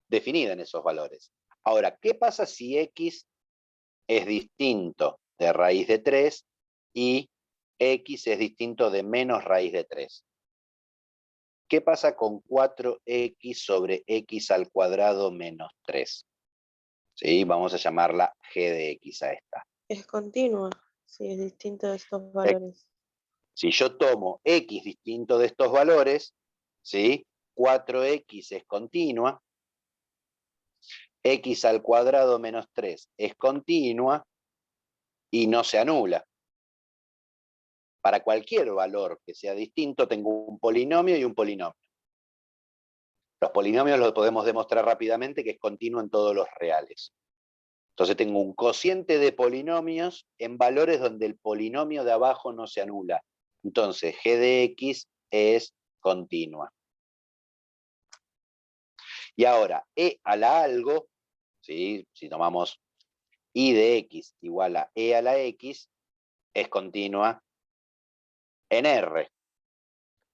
definida en esos valores. Ahora, ¿qué pasa si x es distinto de raíz de 3 y x es distinto de menos raíz de 3? ¿Qué pasa con 4x sobre x al cuadrado menos 3? ¿Sí? Vamos a llamarla g de x a esta. Es continua, si es distinto de estos valores. Si yo tomo x distinto de estos valores, ¿sí?, 4x es continua, x al cuadrado menos 3 es continua y no se anula. Para cualquier valor que sea distinto, tengo un polinomio y un polinomio. Los polinomios los podemos demostrar rápidamente que es continuo en todos los reales. Entonces tengo un cociente de polinomios en valores donde el polinomio de abajo no se anula. Entonces g de x es continua. Y ahora, e a la algo, ¿sí?, si tomamos y de x igual a e a la x, es continua en R.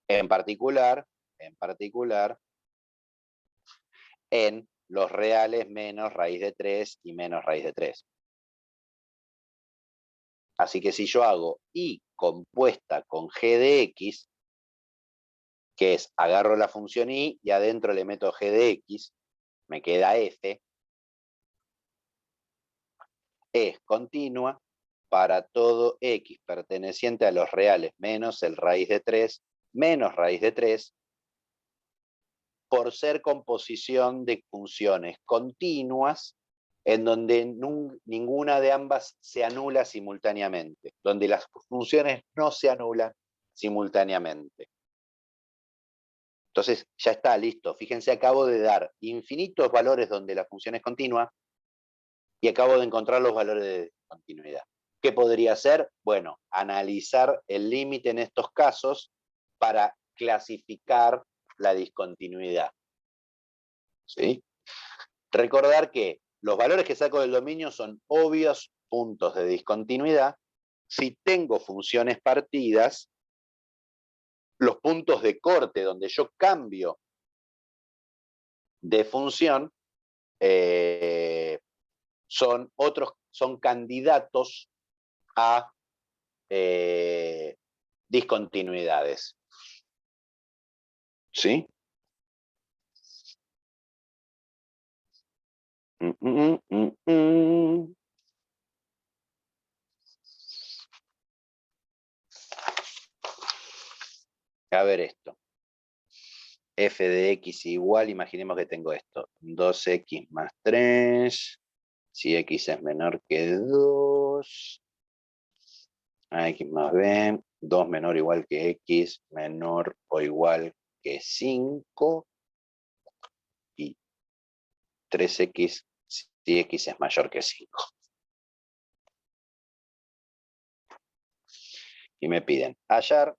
En particular, en los reales menos raíz de 3 y menos raíz de 3. Así que si yo hago y compuesta con g de x, que es agarro la función y adentro le meto g de x, me queda f, es continua para todo x perteneciente a los reales menos el raíz de 3 menos raíz de 3, por ser composición de funciones continuas en donde ninguna de ambas se anula simultáneamente, donde las funciones no se anulan simultáneamente. Entonces, ya está, listo. Fíjense, acabo de dar infinitos valores donde la función es continua y acabo de encontrar los valores de continuidad. ¿Qué podría ser? Bueno, analizar el límite en estos casos para clasificar la discontinuidad. ¿Sí? Recordar que los valores que saco del dominio son obvios puntos de discontinuidad. Si tengo funciones partidas, los puntos de corte donde yo cambio de función son candidatos a discontinuidades. ¿Sí? f de x igual, imaginemos que tengo esto, 2x más 3, si x es menor que 2, a x más b, 2 menor o igual que x, menor o igual que 5, y 3x si x es mayor que 5. Y me piden hallar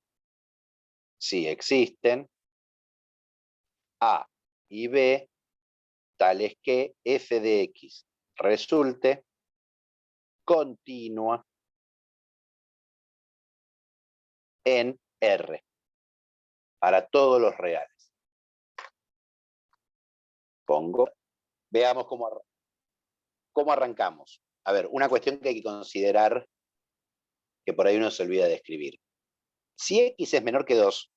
si existen A y B tales que f de x resulte continua en R para todos los reales. Pongo, veamos cómo arrancamos. A ver, una cuestión que hay que considerar que por ahí uno se olvida de escribir. Si x es menor que 2,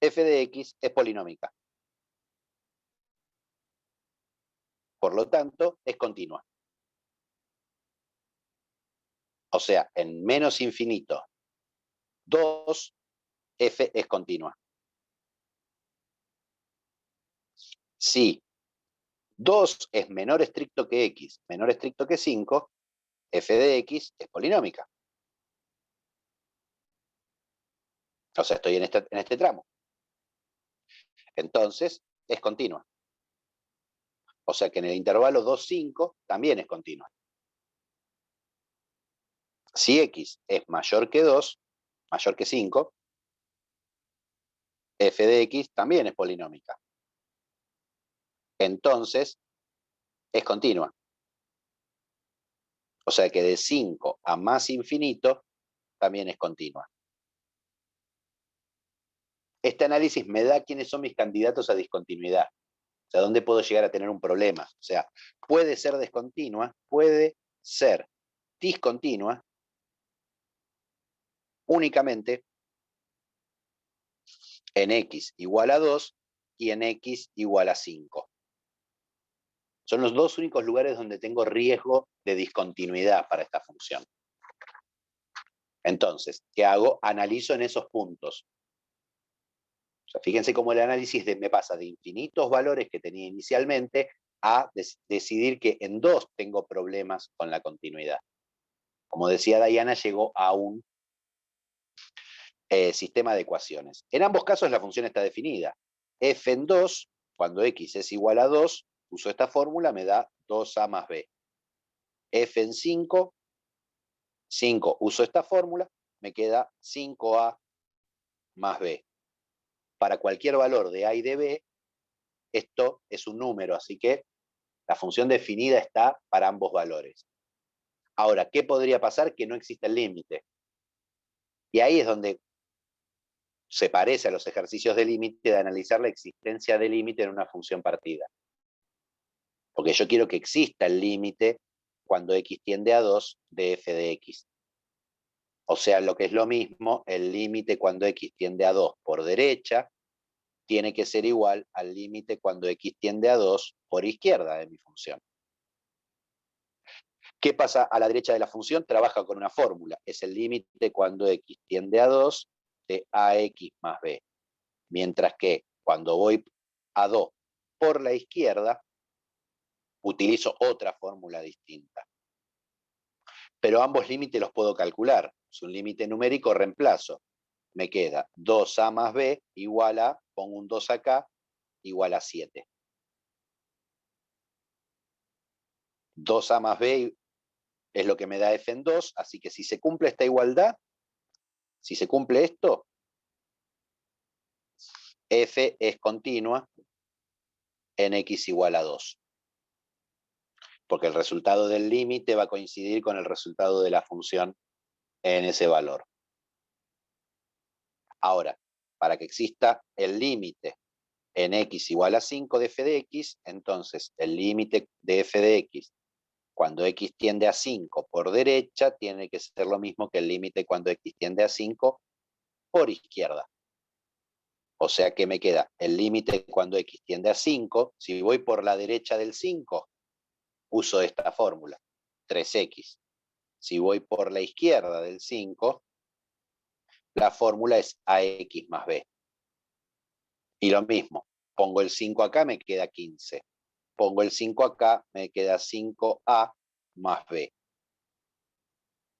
f de x es polinómica. Por lo tanto, es continua. O sea, en menos infinito 2, f es continua. Si 2 es menor estricto que x, menor estricto que 5, f de x es polinómica. O sea, estoy en este tramo. Entonces, es continua. O sea que en el intervalo 2, 5 también es continua. Si x es mayor que 2, mayor que 5, f de x también es polinómica. Entonces, es continua. O sea que de 5 a más infinito también es continua. Este análisis me da quiénes son mis candidatos a discontinuidad. O sea, dónde puedo llegar a tener un problema. O sea, puede ser discontinua, puede ser discontinua únicamente en x igual a 2 y en x igual a 5. Son los dos únicos lugares donde tengo riesgo de discontinuidad para esta función. Entonces, ¿qué hago? Analizo en esos puntos. O sea, fíjense cómo el análisis me pasa de infinitos valores que tenía inicialmente a decidir que en 2 tengo problemas con la continuidad. Como decía Diana, llegó a un sistema de ecuaciones. En ambos casos la función está definida. F en 2, cuando x es igual a 2, uso esta fórmula, me da 2a más b. F en 5, 5, uso esta fórmula, me queda 5a más b. Para cualquier valor de a y de b, esto es un número, así que la función definida está para ambos valores. Ahora, ¿qué podría pasar? Que no existe el límite. Y ahí es donde se parece a los ejercicios de límite de analizar la existencia de límite en una función partida. Porque yo quiero que exista el límite cuando x tiende a 2 de f de x. O sea, lo que es lo mismo, el límite cuando x tiende a 2 por derecha tiene que ser igual al límite cuando x tiende a 2 por izquierda de mi función. ¿Qué pasa a la derecha de la función? Trabaja con una fórmula. Es el límite cuando x tiende a 2 de ax más b. Mientras que cuando voy a 2 por la izquierda, utilizo otra fórmula distinta. Pero ambos límites los puedo calcular. Es un límite numérico, reemplazo. Me queda 2a más b igual a, pongo un 2 acá, igual a 7. 2a más b es lo que me da f en 2, así que si se cumple esta igualdad, si se cumple esto, f es continua en x igual a 2. Porque el resultado del límite va a coincidir con el resultado de la función en ese valor. Ahora, para que exista el límite en x igual a 5 de f de x, entonces el límite de f de x cuando x tiende a 5 por derecha tiene que ser lo mismo que el límite cuando x tiende a 5 por izquierda. O sea que me queda el límite cuando x tiende a 5, si voy por la derecha del 5, uso esta fórmula, 3x. Si voy por la izquierda del 5, la fórmula es ax más b. Y lo mismo, pongo el 5 acá, me queda 15. Pongo el 5 acá, me queda 5A más B.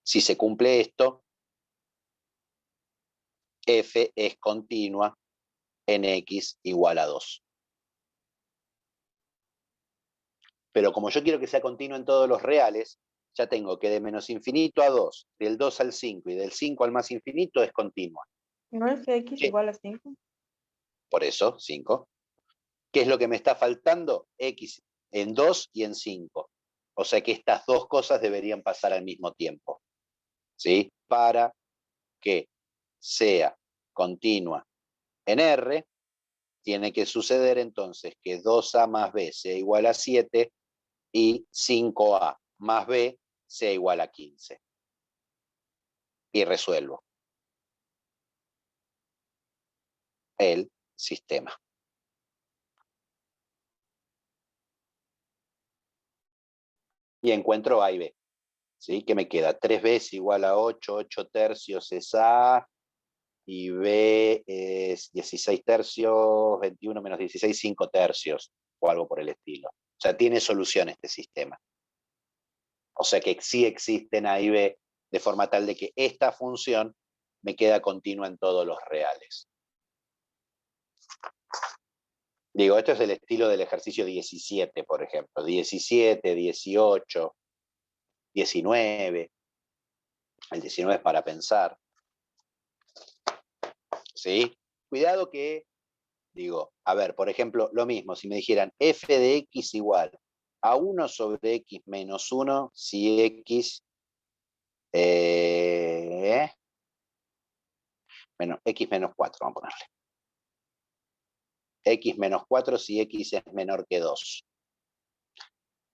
Si se cumple esto, F es continua en X igual a 2. Pero como yo quiero que sea continua en todos los reales, ya tengo que de menos infinito a 2, del 2 al 5 y del 5 al más infinito es continua. ¿No es X Sí. igual a 5? Por eso, 5. ¿Qué es lo que me está faltando? X en 2 y en 5. O sea que estas dos cosas deberían pasar al mismo tiempo. ¿Sí? Para que sea continua en R, tiene que suceder entonces que 2A más B sea igual a 7 y 5A más B sea igual a 15. Y resuelvo el sistema. Y encuentro A y B. ¿Sí? ¿Qué me queda? 3B es igual a 8, 8 tercios es A, y B es 16 tercios, 21 menos 16, 5 tercios, o algo por el estilo. O sea, tiene solución este sistema. O sea que sí existen A y B, de forma tal de que esta función me queda continua en todos los reales. Digo, esto es el estilo del ejercicio 17, por ejemplo. 17, 18, 19. El 19 es para pensar. ¿Sí? Cuidado que, digo, a ver, por ejemplo, lo mismo, si me dijeran f de x igual a 1 sobre x menos 1, si x, bueno, x menos 4, vamos a ponerle. X menos 4 si x es menor que 2.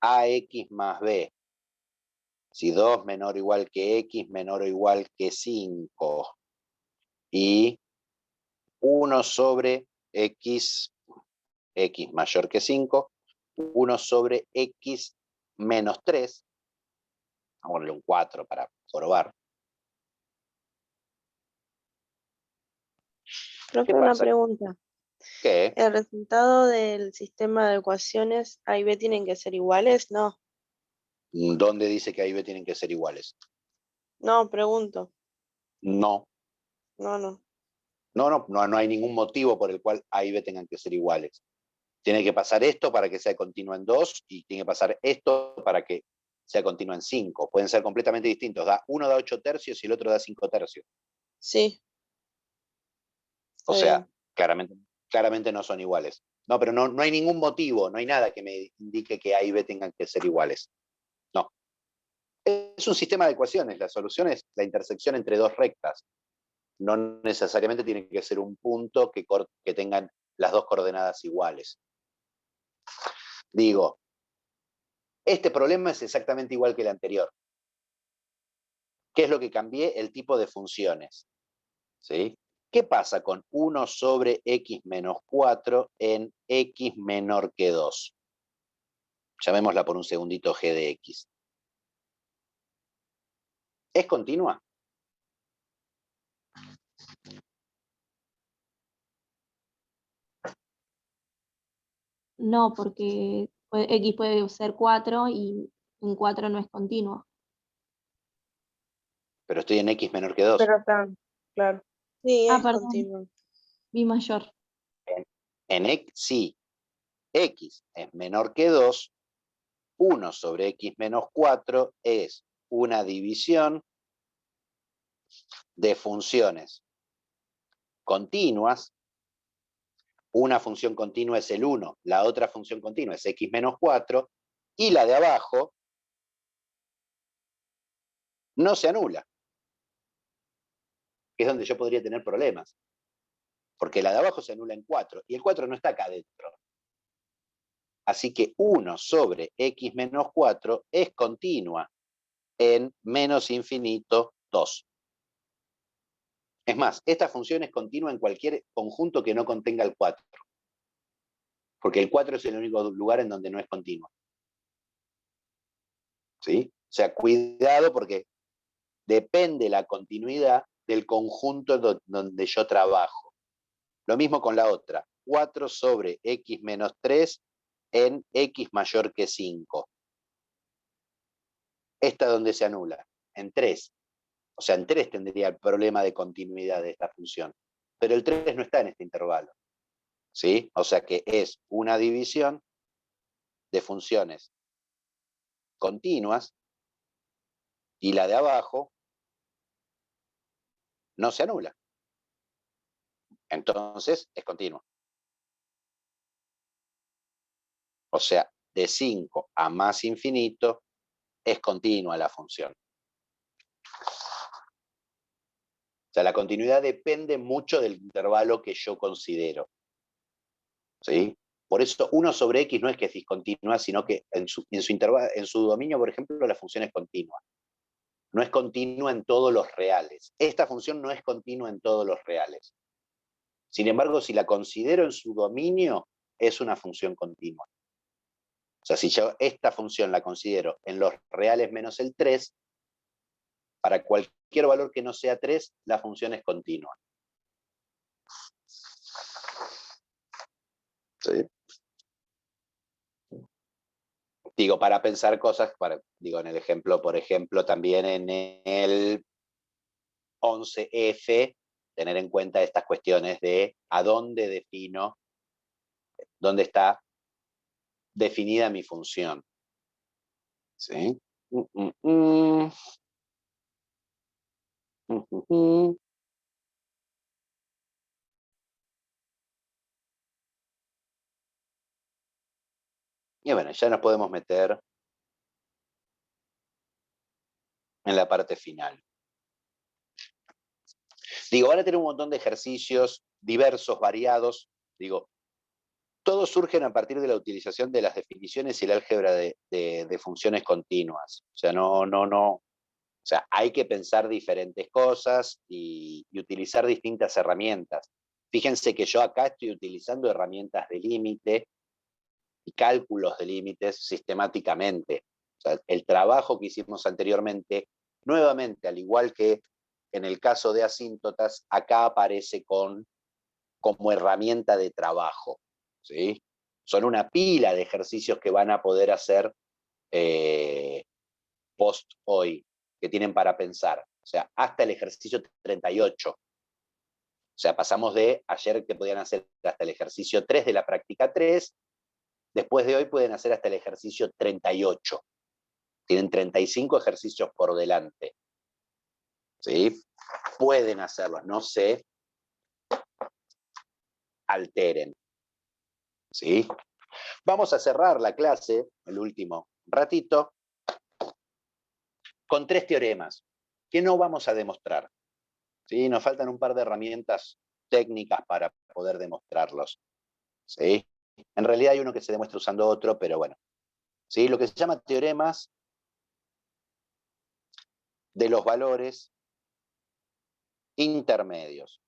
AX más B. Si 2 menor o igual que x, menor o igual que 5. Y 1 sobre x, x mayor que 5. 1 sobre x menos 3. Vamos a ponerle un 4 para probar. Profe, ¿Qué una pasa? pregunta. ¿Qué? ¿El resultado del sistema de ecuaciones A y B tienen que ser iguales? No, ¿Dónde dice que A y B tienen que ser iguales? no, pregunto. No. No. No hay ningún motivo por el cual A y B tengan que ser iguales. Tiene que pasar esto para que sea continua en 2 y tiene que pasar esto para que sea continua en 5. Pueden ser completamente distintos. Uno da 8 tercios y el otro da 5 tercios. Sí. O Está sea, bien. claramente no son iguales. No, pero no hay ningún motivo, no hay nada que me indique que A y B tengan que ser iguales. No. Es un sistema de ecuaciones. La solución es la intersección entre dos rectas. No necesariamente tiene que ser un punto que tengan las dos coordenadas iguales. Digo, este problema es exactamente igual que el anterior. ¿Qué es lo que cambié? El tipo de funciones. ¿Sí? ¿Qué pasa con 1 sobre x menos 4 en x menor que 2? Llamémosla por un segundito g de x. ¿Es continua? No, porque X puede ser 4 y en 4 no es continuo. Pero estoy en x menor que 2. Pero está, claro. Sí, es Perdón, continuo. B mayor. En x, sí, x es menor que 2, 1 sobre x menos 4 es una división de funciones continuas. Una función continua es el 1, la otra función continua es x menos 4, y la de abajo no se anula, que es donde yo podría tener problemas, porque la de abajo se anula en 4, y el 4 no está acá adentro. Así que 1 sobre x menos 4 es continua en menos infinito 2. Es más, esta función es continua en cualquier conjunto que no contenga el 4, porque el 4 es el único lugar en donde no es continua. ¿Sí? O sea, cuidado porque depende la continuidad del conjunto donde yo trabajo. Lo mismo con la otra. 4 sobre x menos 3 en x mayor que 5. ¿Esta dónde se anula? En 3. O sea, en 3 tendría el problema de continuidad de esta función. Pero el 3 no está en este intervalo. ¿Sí? O sea que es una división de funciones continuas y la de abajo no se anula. Entonces es continua. O sea, de 5 a más infinito es continua la función. O sea, la continuidad depende mucho del intervalo que yo considero. ¿Sí? Por eso 1 sobre x no es que es discontinua, sino que en su dominio, por ejemplo, la función es continua. No es continua en todos los reales. Esta función no es continua en todos los reales. Sin embargo, si la considero en su dominio, es una función continua. O sea, si yo esta función la considero en los reales menos el 3, para cualquier valor que no sea 3, la función es continua. ¿Sí? Digo, para pensar cosas, digo, en el ejemplo, por ejemplo, también en el 11F, tener en cuenta estas cuestiones de a dónde defino, dónde está definida mi función. ¿Sí? Y bueno, ya nos podemos meter en la parte final. Digo, van a tener un montón de ejercicios diversos, variados. Digo, todos surgen a partir de la utilización de las definiciones y el álgebra de funciones continuas. O sea, o sea, hay que pensar diferentes cosas y utilizar distintas herramientas. Fíjense que yo acá estoy utilizando herramientas de límite y cálculos de límites sistemáticamente. O sea, el trabajo que hicimos anteriormente, nuevamente, al igual que en el caso de asíntotas, acá aparece como herramienta de trabajo. ¿Sí? Son una pila de ejercicios que van a poder hacer post hoy, que tienen para pensar. O sea, hasta el ejercicio 38. O sea, pasamos de ayer que podían hacer hasta el ejercicio 3 de la práctica 3, después de hoy pueden hacer hasta el ejercicio 38. Tienen 35 ejercicios por delante. ¿Sí? Pueden hacerlos, no se alteren. ¿Sí? Vamos a cerrar la clase, el último ratito, con 3 teoremas que no vamos a demostrar. ¿Sí? Nos faltan un par de herramientas técnicas para poder demostrarlos. ¿Sí? En realidad hay uno que se demuestra usando otro, pero bueno. ¿Sí? Lo que se llama teoremas de los valores intermedios.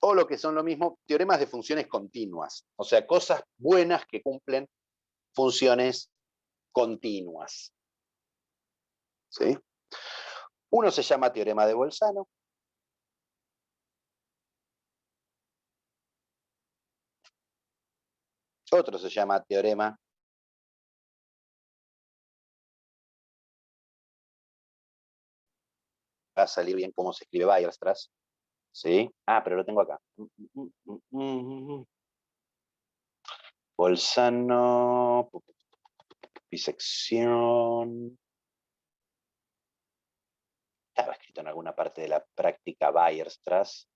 O lo que son lo mismo, teoremas de funciones continuas. O sea, cosas buenas que cumplen funciones continuas. ¿Sí? Uno se llama teorema de Bolzano. Otro se llama teorema va a salir bien cómo se escribe Weierstrass. ¿Sí? Ah, pero lo tengo acá. Bolzano, bisección. Estaba escrito en alguna parte de la práctica Weierstrass.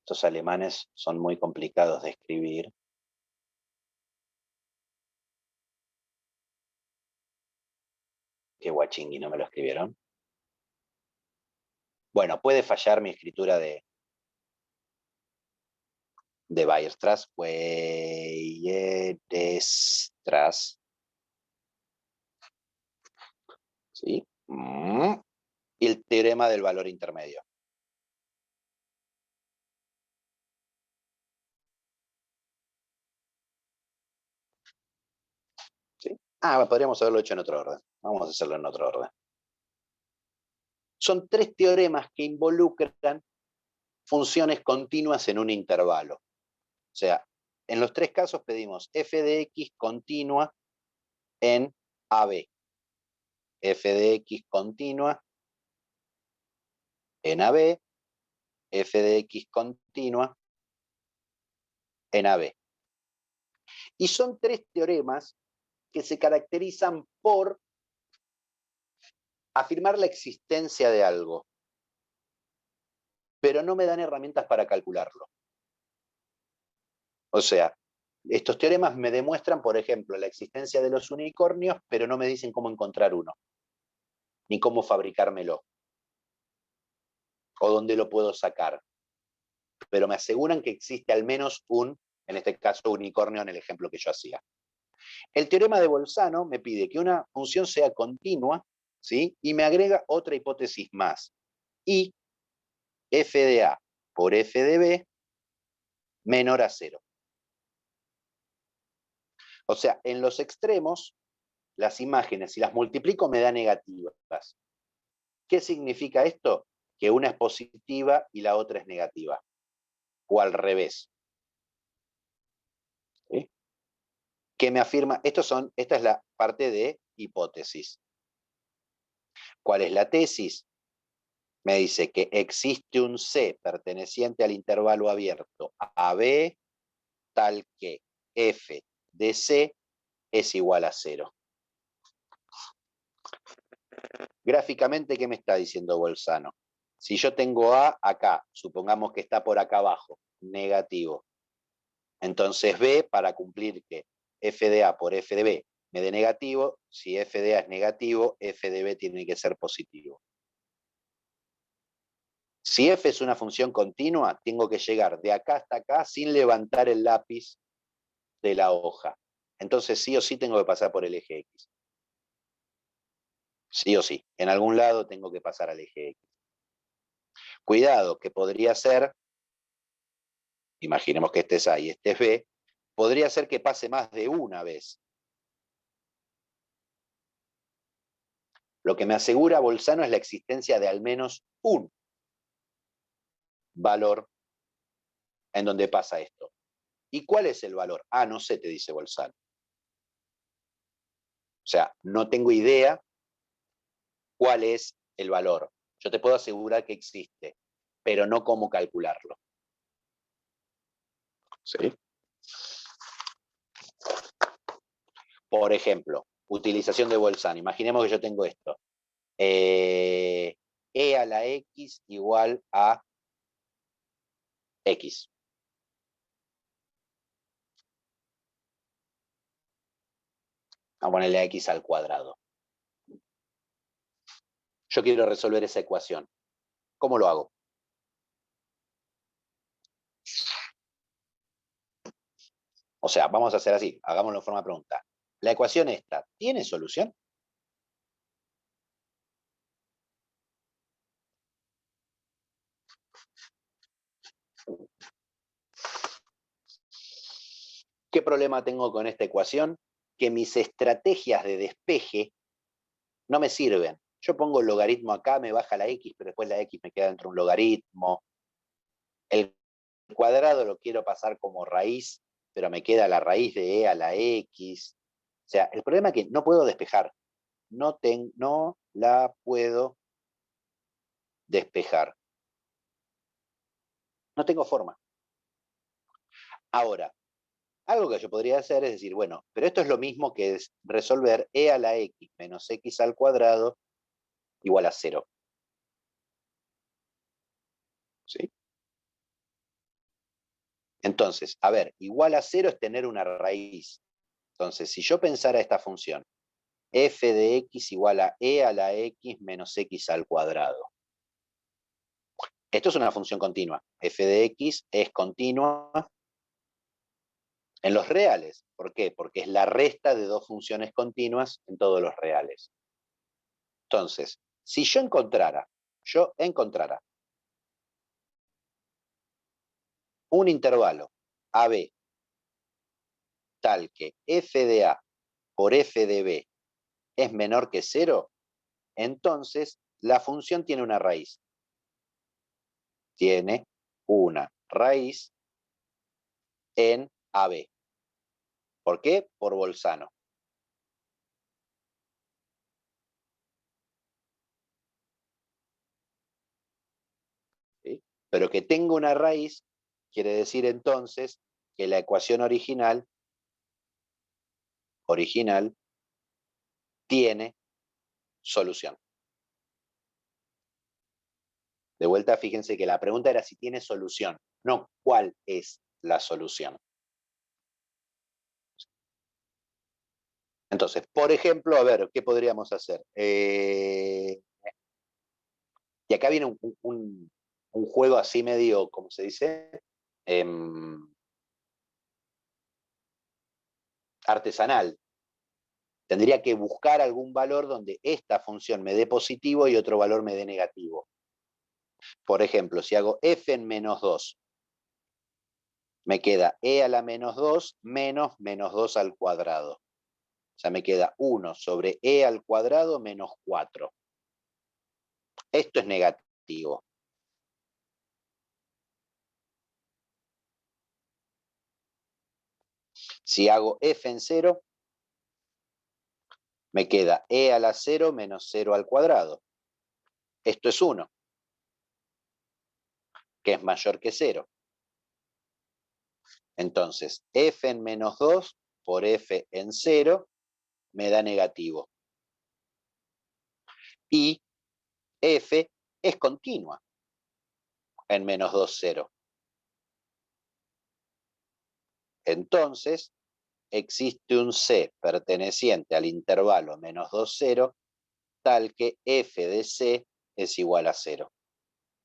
Estos alemanes son muy complicados de escribir. Qué guachingui, no me lo escribieron. Bueno, puede fallar mi escritura de Weierstrass. Weierstrass. ¿Sí? Y el teorema del valor intermedio. ¿Sí? Ah, podríamos haberlo hecho en otro orden. Vamos a hacerlo en otro orden. Son 3 teoremas que involucran funciones continuas en un intervalo. O sea, en los tres casos pedimos f de x continua en AB. F de x continua en AB. F de x continua en AB. Y son tres teoremas que se caracterizan por afirmar la existencia de algo, pero no me dan herramientas para calcularlo. O sea, estos teoremas me demuestran, por ejemplo, la existencia de los unicornios, pero no me dicen cómo encontrar uno, ni cómo fabricármelo, o dónde lo puedo sacar. Pero me aseguran que existe al menos un, en este caso, unicornio en el ejemplo que yo hacía. El teorema de Bolzano me pide que una función sea continua, ¿sí? Y me agrega otra hipótesis más. Y f de A por f de B menor a 0. O sea, en los extremos, las imágenes, si las multiplico, me da negativas. ¿Qué significa esto? Que una es positiva y la otra es negativa. O al revés. ¿Sí? ¿Qué me afirma? Esta es la parte de hipótesis. ¿Cuál es la tesis? Me dice que existe un C perteneciente al intervalo abierto AB, tal que f de C es igual a 0. Gráficamente, ¿qué me está diciendo Bolzano? Si yo tengo A acá, supongamos que está por acá abajo, negativo. Entonces B, para cumplir que f de A por f de B me dé negativo, si f de A es negativo, f de B tiene que ser positivo. Si f es una función continua, tengo que llegar de acá hasta acá sin levantar el lápiz de la hoja. Entonces sí o sí tengo que pasar por el eje X. Sí o sí. En algún lado tengo que pasar al eje X. Cuidado, que podría ser, imaginemos que este es A y este es B, podría ser que pase más de una vez. Lo que me asegura Bolzano es la existencia de al menos un valor en donde pasa esto. ¿Y cuál es el valor? Ah, no sé, te dice Bolzano. O sea, no tengo idea cuál es el valor. Yo te puedo asegurar que existe, pero no cómo calcularlo. ¿Sí? Por ejemplo, utilización de Bolzano. Imaginemos que yo tengo esto. E a la X igual a X. Vamos a ponerle a X al cuadrado. Yo quiero resolver esa ecuación. ¿Cómo lo hago? O sea, vamos a hacer así, hagámoslo en forma de pregunta. La ecuación esta, ¿tiene solución? ¿Qué problema tengo con esta ecuación? Que mis estrategias de despeje no me sirven. Yo pongo el logaritmo acá, me baja la X, pero después la X me queda dentro de un logaritmo. El cuadrado lo quiero pasar como raíz, pero me queda la raíz de E a la X. O sea, el problema es que no puedo despejar. No la puedo despejar. No tengo forma. Ahora, algo que yo podría hacer es decir, bueno, pero esto es lo mismo que es resolver E a la X menos X al cuadrado igual a 0. ¿Sí? Entonces, a ver, igual a 0 es tener una raíz. Entonces, si yo pensara esta función, f de x igual a e a la x menos x al cuadrado. Esto es una función continua. F de x es continua en los reales. ¿Por qué? Porque es la resta de dos funciones continuas en todos los reales. Entonces, si yo encontrara un intervalo AB tal que f de A por f de B es menor que 0, entonces la función tiene una raíz. Tiene una raíz en AB. ¿Por qué? Por Bolzano. ¿Sí? Pero que tenga una raíz quiere decir entonces que la ecuación original tiene solución. De vuelta, fíjense que la pregunta era si tiene solución, no cuál es la solución. Entonces, por ejemplo, a ver, ¿qué podríamos hacer? Y acá viene un juego así medio, ¿cómo se dice? Artesanal. Tendría que buscar algún valor donde esta función me dé positivo y otro valor me dé negativo. Por ejemplo, si hago f en menos 2, me queda e a la menos 2 menos menos 2 al cuadrado. O sea, me queda 1 sobre e al cuadrado menos 4. Esto es negativo. Si hago f en 0, me queda e a la 0 menos 0 al cuadrado. Esto es 1, que es mayor que 0. Entonces, f en menos 2 por f en 0 me da negativo. Y f es continua en menos 2, 0. Entonces, existe un c perteneciente al intervalo menos 2, 0, tal que f de c es igual a 0. O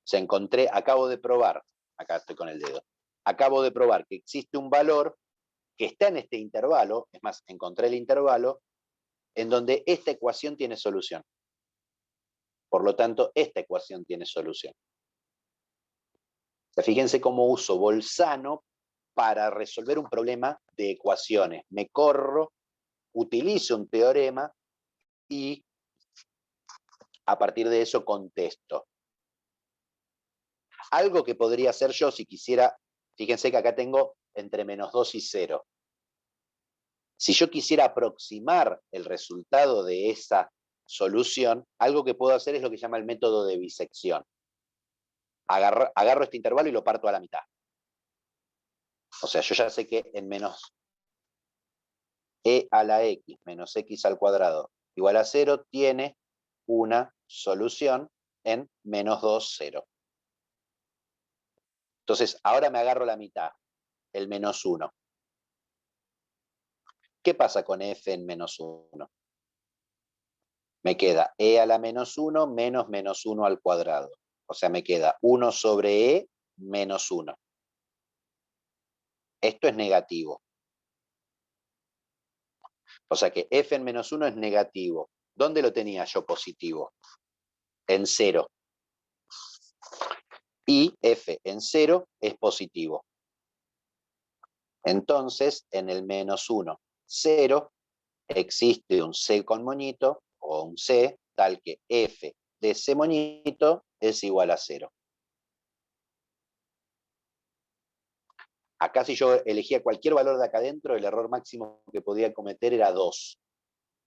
sea, acabo de probar, acá estoy con el dedo, acabo de probar que existe un valor que está en este intervalo, es más, encontré el intervalo, en donde esta ecuación tiene solución. Por lo tanto, esta ecuación tiene solución. O sea, fíjense cómo uso Bolzano para resolver un problema de ecuaciones. Me corro, utilizo un teorema y a partir de eso contesto. Algo que podría hacer yo si quisiera, fíjense que acá tengo entre menos 2 y 0. Si yo quisiera aproximar el resultado de esa solución, algo que puedo hacer es lo que se llama el método de bisección. Agarro este intervalo y lo parto a la mitad. O sea, yo ya sé que en menos e a la x menos x al cuadrado igual a 0 tiene una solución en menos 2, 0. Entonces, ahora me agarro la mitad, el menos 1. ¿Qué pasa con f en menos 1? Me queda e a la menos 1 menos menos 1 al cuadrado. O sea, me queda 1 sobre e menos 1. Esto es negativo. O sea que f en menos 1 es negativo. ¿Dónde lo tenía yo positivo? En 0. Y f en 0 es positivo. Entonces, en el menos 1, 0, existe un c con moñito, o un c, tal que f de ese moñito es igual a 0. Acá si yo elegía cualquier valor de acá adentro, el error máximo que podía cometer era 2.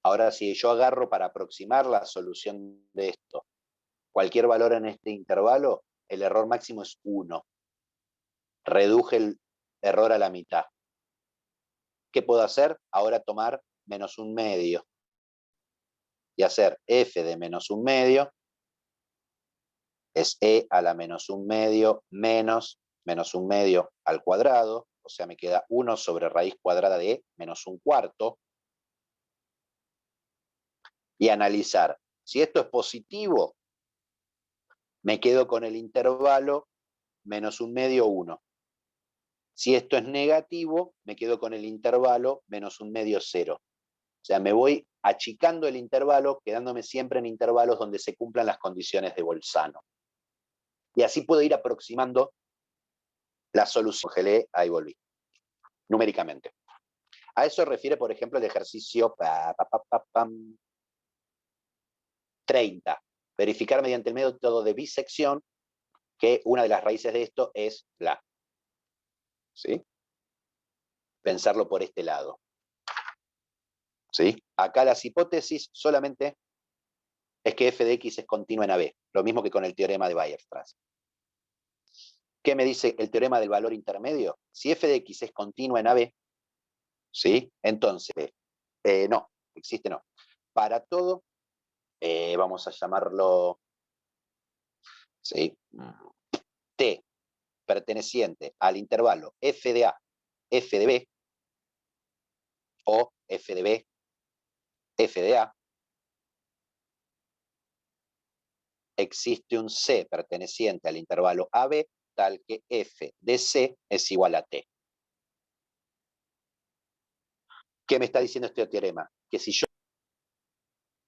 Ahora si yo agarro para aproximar la solución de esto, cualquier valor en este intervalo, el error máximo es 1. Reduje el error a la mitad. ¿Qué puedo hacer? Ahora tomar menos un medio y hacer f de menos un medio es e a la menos un medio menos menos un medio al cuadrado, o sea, me queda 1 sobre raíz cuadrada de e menos un cuarto. Y analizar. Si esto es positivo, me quedo con el intervalo menos un medio, 1. Si esto es negativo, me quedo con el intervalo menos un medio, 0. O sea, me voy achicando el intervalo, quedándome siempre en intervalos donde se cumplan las condiciones de Bolzano. Y así puedo ir aproximando la solución. Congelé, ahí volví, numéricamente. A eso refiere, por ejemplo, el ejercicio 30. Verificar mediante el método de bisección que una de las raíces de esto es la. ¿Sí? Pensarlo por este lado. ¿Sí? Acá las hipótesis solamente es que f de x es continua en AB, lo mismo que con el teorema de Weierstrass. ¿Qué me dice el teorema del valor intermedio? Si f de x es continua en AB, ¿sí? Entonces, no, existe no. Para todo, vamos a llamarlo, ¿sí? T perteneciente al intervalo f de A, f de B, o f de B, f de A, existe un C perteneciente al intervalo AB, tal que f de C es igual a T. ¿Qué me está diciendo este teorema? Que si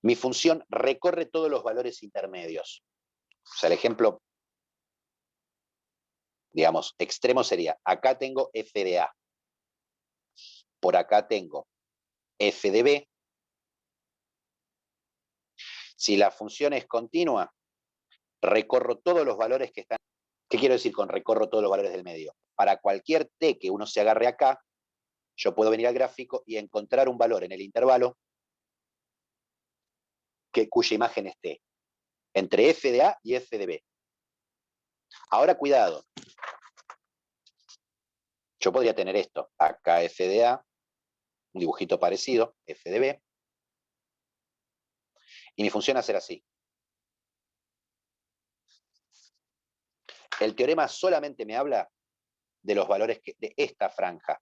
mi función recorre todos los valores intermedios. O sea, el ejemplo, digamos, extremo sería, acá tengo f de A, por acá tengo f de B. Si la función es continua, recorro todos los valores que están. ¿Qué quiero decir con recorro todos los valores del medio? Para cualquier t que uno se agarre acá, yo puedo venir al gráfico y encontrar un valor en el intervalo cuya imagen es t, entre f de A y f de B. Ahora, cuidado. Yo podría tener esto, acá f de A, un dibujito parecido, f de B, y mi función va a ser así. El teorema solamente me habla de los valores de esta franja,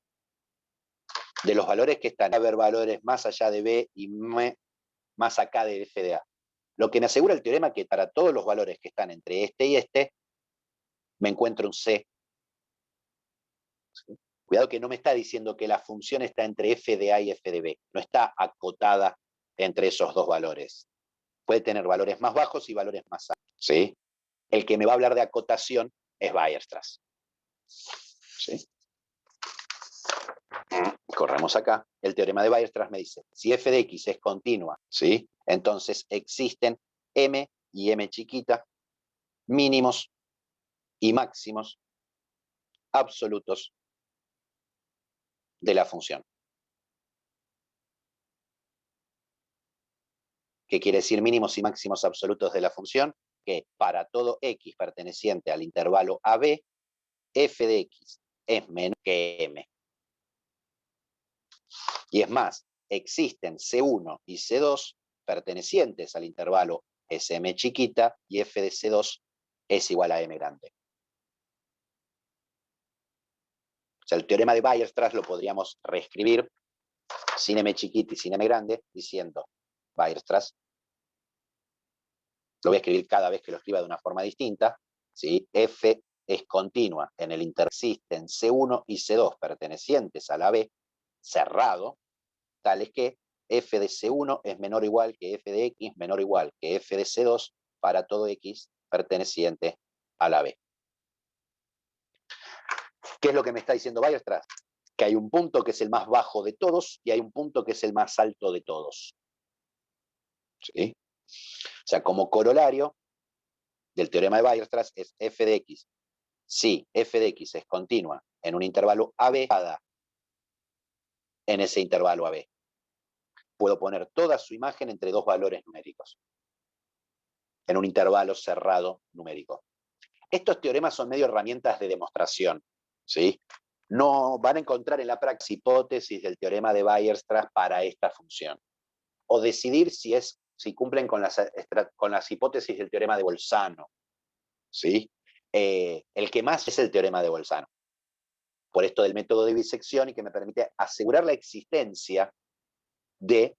de los valores que están. Va a haber valores más allá de B y más acá de f de A. Lo que me asegura el teorema es que para todos los valores que están entre este y este, me encuentro un C. ¿Sí? Cuidado que no me está diciendo que la función está entre f de A y f de B. No está acotada entre esos dos valores. Puede tener valores más bajos y valores más altos. ¿Sí? El que me va a hablar de acotación es Weierstrass. ¿Sí? Corremos acá. El teorema de Weierstrass me dice, si f de x es continua, ¿sí? Entonces existen m y m chiquita, mínimos y máximos absolutos de la función. ¿Qué quiere decir mínimos y máximos absolutos de la función? Que para todo x perteneciente al intervalo AB, f de x es menor que m. Y es más, existen C1 y C2 pertenecientes al intervalo SM chiquita y f de C2 es igual a m grande. O sea, el teorema de Weierstrass lo podríamos reescribir sin m chiquita y sin m grande, diciendo Weierstrass, lo voy a escribir cada vez que lo escriba de una forma distinta, ¿sí? F es continua en el existen C1 y C2 pertenecientes a la B, cerrado, tales que f de C1 es menor o igual que f de x menor o igual que f de C2 para todo x perteneciente a la B. ¿Qué es lo que me está diciendo Weierstrass? Que hay un punto que es el más bajo de todos y hay un punto que es el más alto de todos. ¿Sí? O sea, como corolario del teorema de Weierstrass es f de x. Si f de x es continua en un intervalo AB, en ese intervalo AB, puedo poner toda su imagen entre dos valores numéricos, en un intervalo cerrado numérico. Estos teoremas son medio herramientas de demostración, ¿sí? No van a encontrar en la praxis hipótesis del teorema de Weierstrass para esta función. O decidir si cumplen con las hipótesis del teorema de Bolzano, ¿sí? El que más es el teorema de Bolzano, por esto del método de bisección y que me permite asegurar la existencia de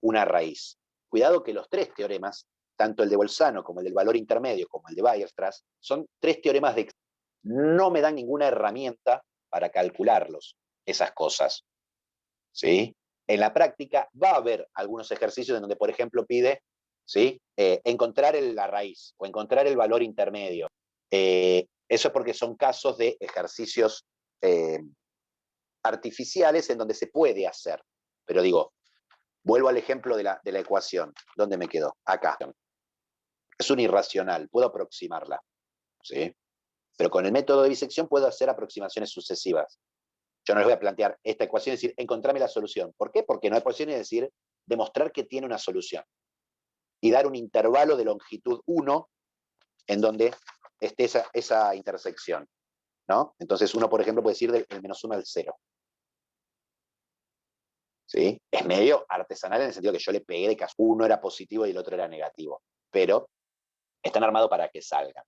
una raíz. Cuidado que los tres teoremas, tanto el de Bolzano como el del valor intermedio como el de Weierstrass, son tres teoremas de. No me dan ninguna herramienta para calcularlos, esas cosas. ¿Sí? En la práctica va a haber algunos ejercicios en donde, por ejemplo, pide, ¿sí? Encontrar la raíz o encontrar el valor intermedio. Eso es porque son casos de ejercicios artificiales en donde se puede hacer. Pero digo, vuelvo al ejemplo de la ecuación. ¿Dónde me quedo? Acá. Es una irracional, puedo aproximarla. ¿sí? Pero con el método de bisección puedo hacer aproximaciones sucesivas. Yo no les voy a plantear esta ecuación y decir, encontrame la solución. ¿Por qué? Porque no hay ecuación, es decir, demostrar que tiene una solución. Y dar un intervalo de longitud 1 en donde esté esa intersección, ¿no? Entonces uno, por ejemplo, puede decir del -1 al 0. ¿Sí? Es medio artesanal en el sentido que yo le pegué de caso. Uno era positivo y el otro era negativo. Pero están armados para que salgan.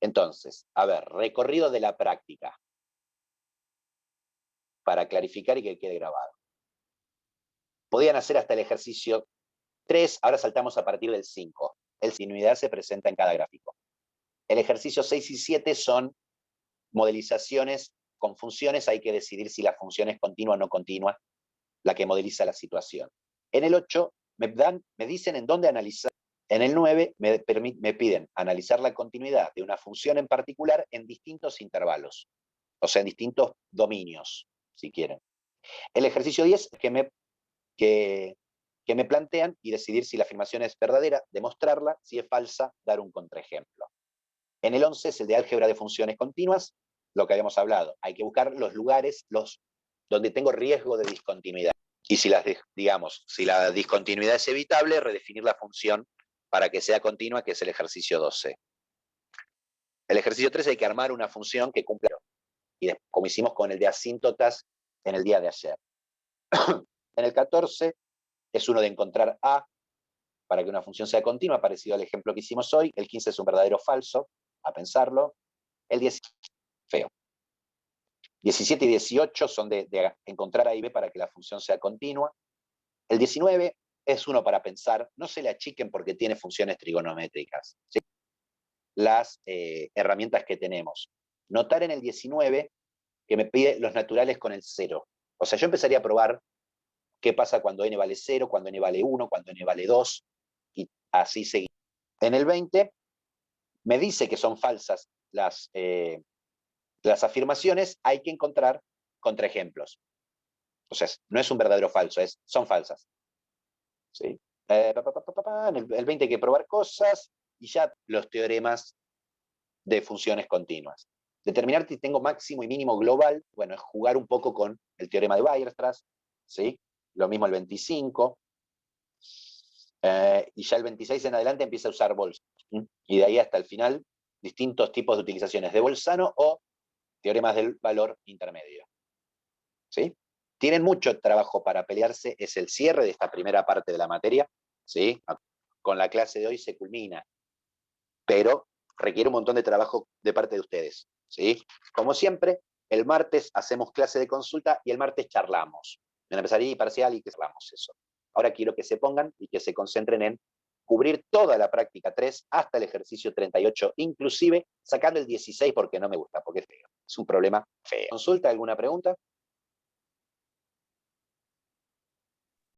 Entonces, a ver, recorrido de la práctica. Para clarificar y que quede grabado. Podían hacer hasta el ejercicio 3, ahora saltamos a partir del 5. El continuidad se presenta en cada gráfico. El ejercicio 6 y 7 son modelizaciones con funciones, hay que decidir si la función es continua o no continua, la que modeliza la situación. En el 8 me dicen en dónde analizar. En el 9 me piden analizar la continuidad de una función en particular en distintos intervalos, o sea, en distintos dominios, si quieren. El ejercicio 10 es que me plantean y decidir si la afirmación es verdadera, demostrarla, si es falsa, dar un contraejemplo. En el 11 es el de álgebra de funciones continuas, lo que habíamos hablado. Hay que buscar los lugares donde tengo riesgo de discontinuidad. Y si si la discontinuidad es evitable, redefinir la función para que sea continua, que es el ejercicio 12. El ejercicio 13 hay que armar una función que cumpla, y como hicimos con el de asíntotas en el día de ayer. En el 14 es uno de encontrar A para que una función sea continua, parecido al ejemplo que hicimos hoy. El 15 es un verdadero o falso, a pensarlo. El 17, feo. 17 y 18 son de encontrar A y B para que la función sea continua. El 19 es uno para pensar, no se le achiquen porque tiene funciones trigonométricas. ¿Sí? Las herramientas que tenemos. Notar en el 19 que me pide los naturales con el 0. O sea, yo empezaría a probar qué pasa cuando n vale 0, cuando n vale 1, cuando n vale 2, y así seguir. En el 20 me dice que son falsas las afirmaciones, hay que encontrar contraejemplos. O sea, no es un verdadero falso, son falsas. ¿Sí? En el 20 hay que probar cosas, y ya los teoremas de funciones continuas. Determinar si tengo máximo y mínimo global, bueno, es jugar un poco con el teorema de Weierstrass, ¿sí? Lo mismo el 25, y ya el 26 en adelante empieza a usar Bolzano, y de ahí hasta el final, distintos tipos de utilizaciones de Bolzano o teoremas del valor intermedio. ¿Sí? Tienen mucho trabajo para pelearse, es el cierre de esta primera parte de la materia, ¿sí? Con la clase de hoy se culmina, pero requiere un montón de trabajo de parte de ustedes, ¿sí? Como siempre, el martes hacemos clase de consulta y el martes charlamos. En empezaría y parcial y que charlamos eso. Ahora quiero que se pongan y que se concentren en cubrir toda la práctica 3 hasta el ejercicio 38, inclusive sacando el 16 porque no me gusta, porque es feo. Es un problema feo. ¿Consulta? ¿Alguna pregunta?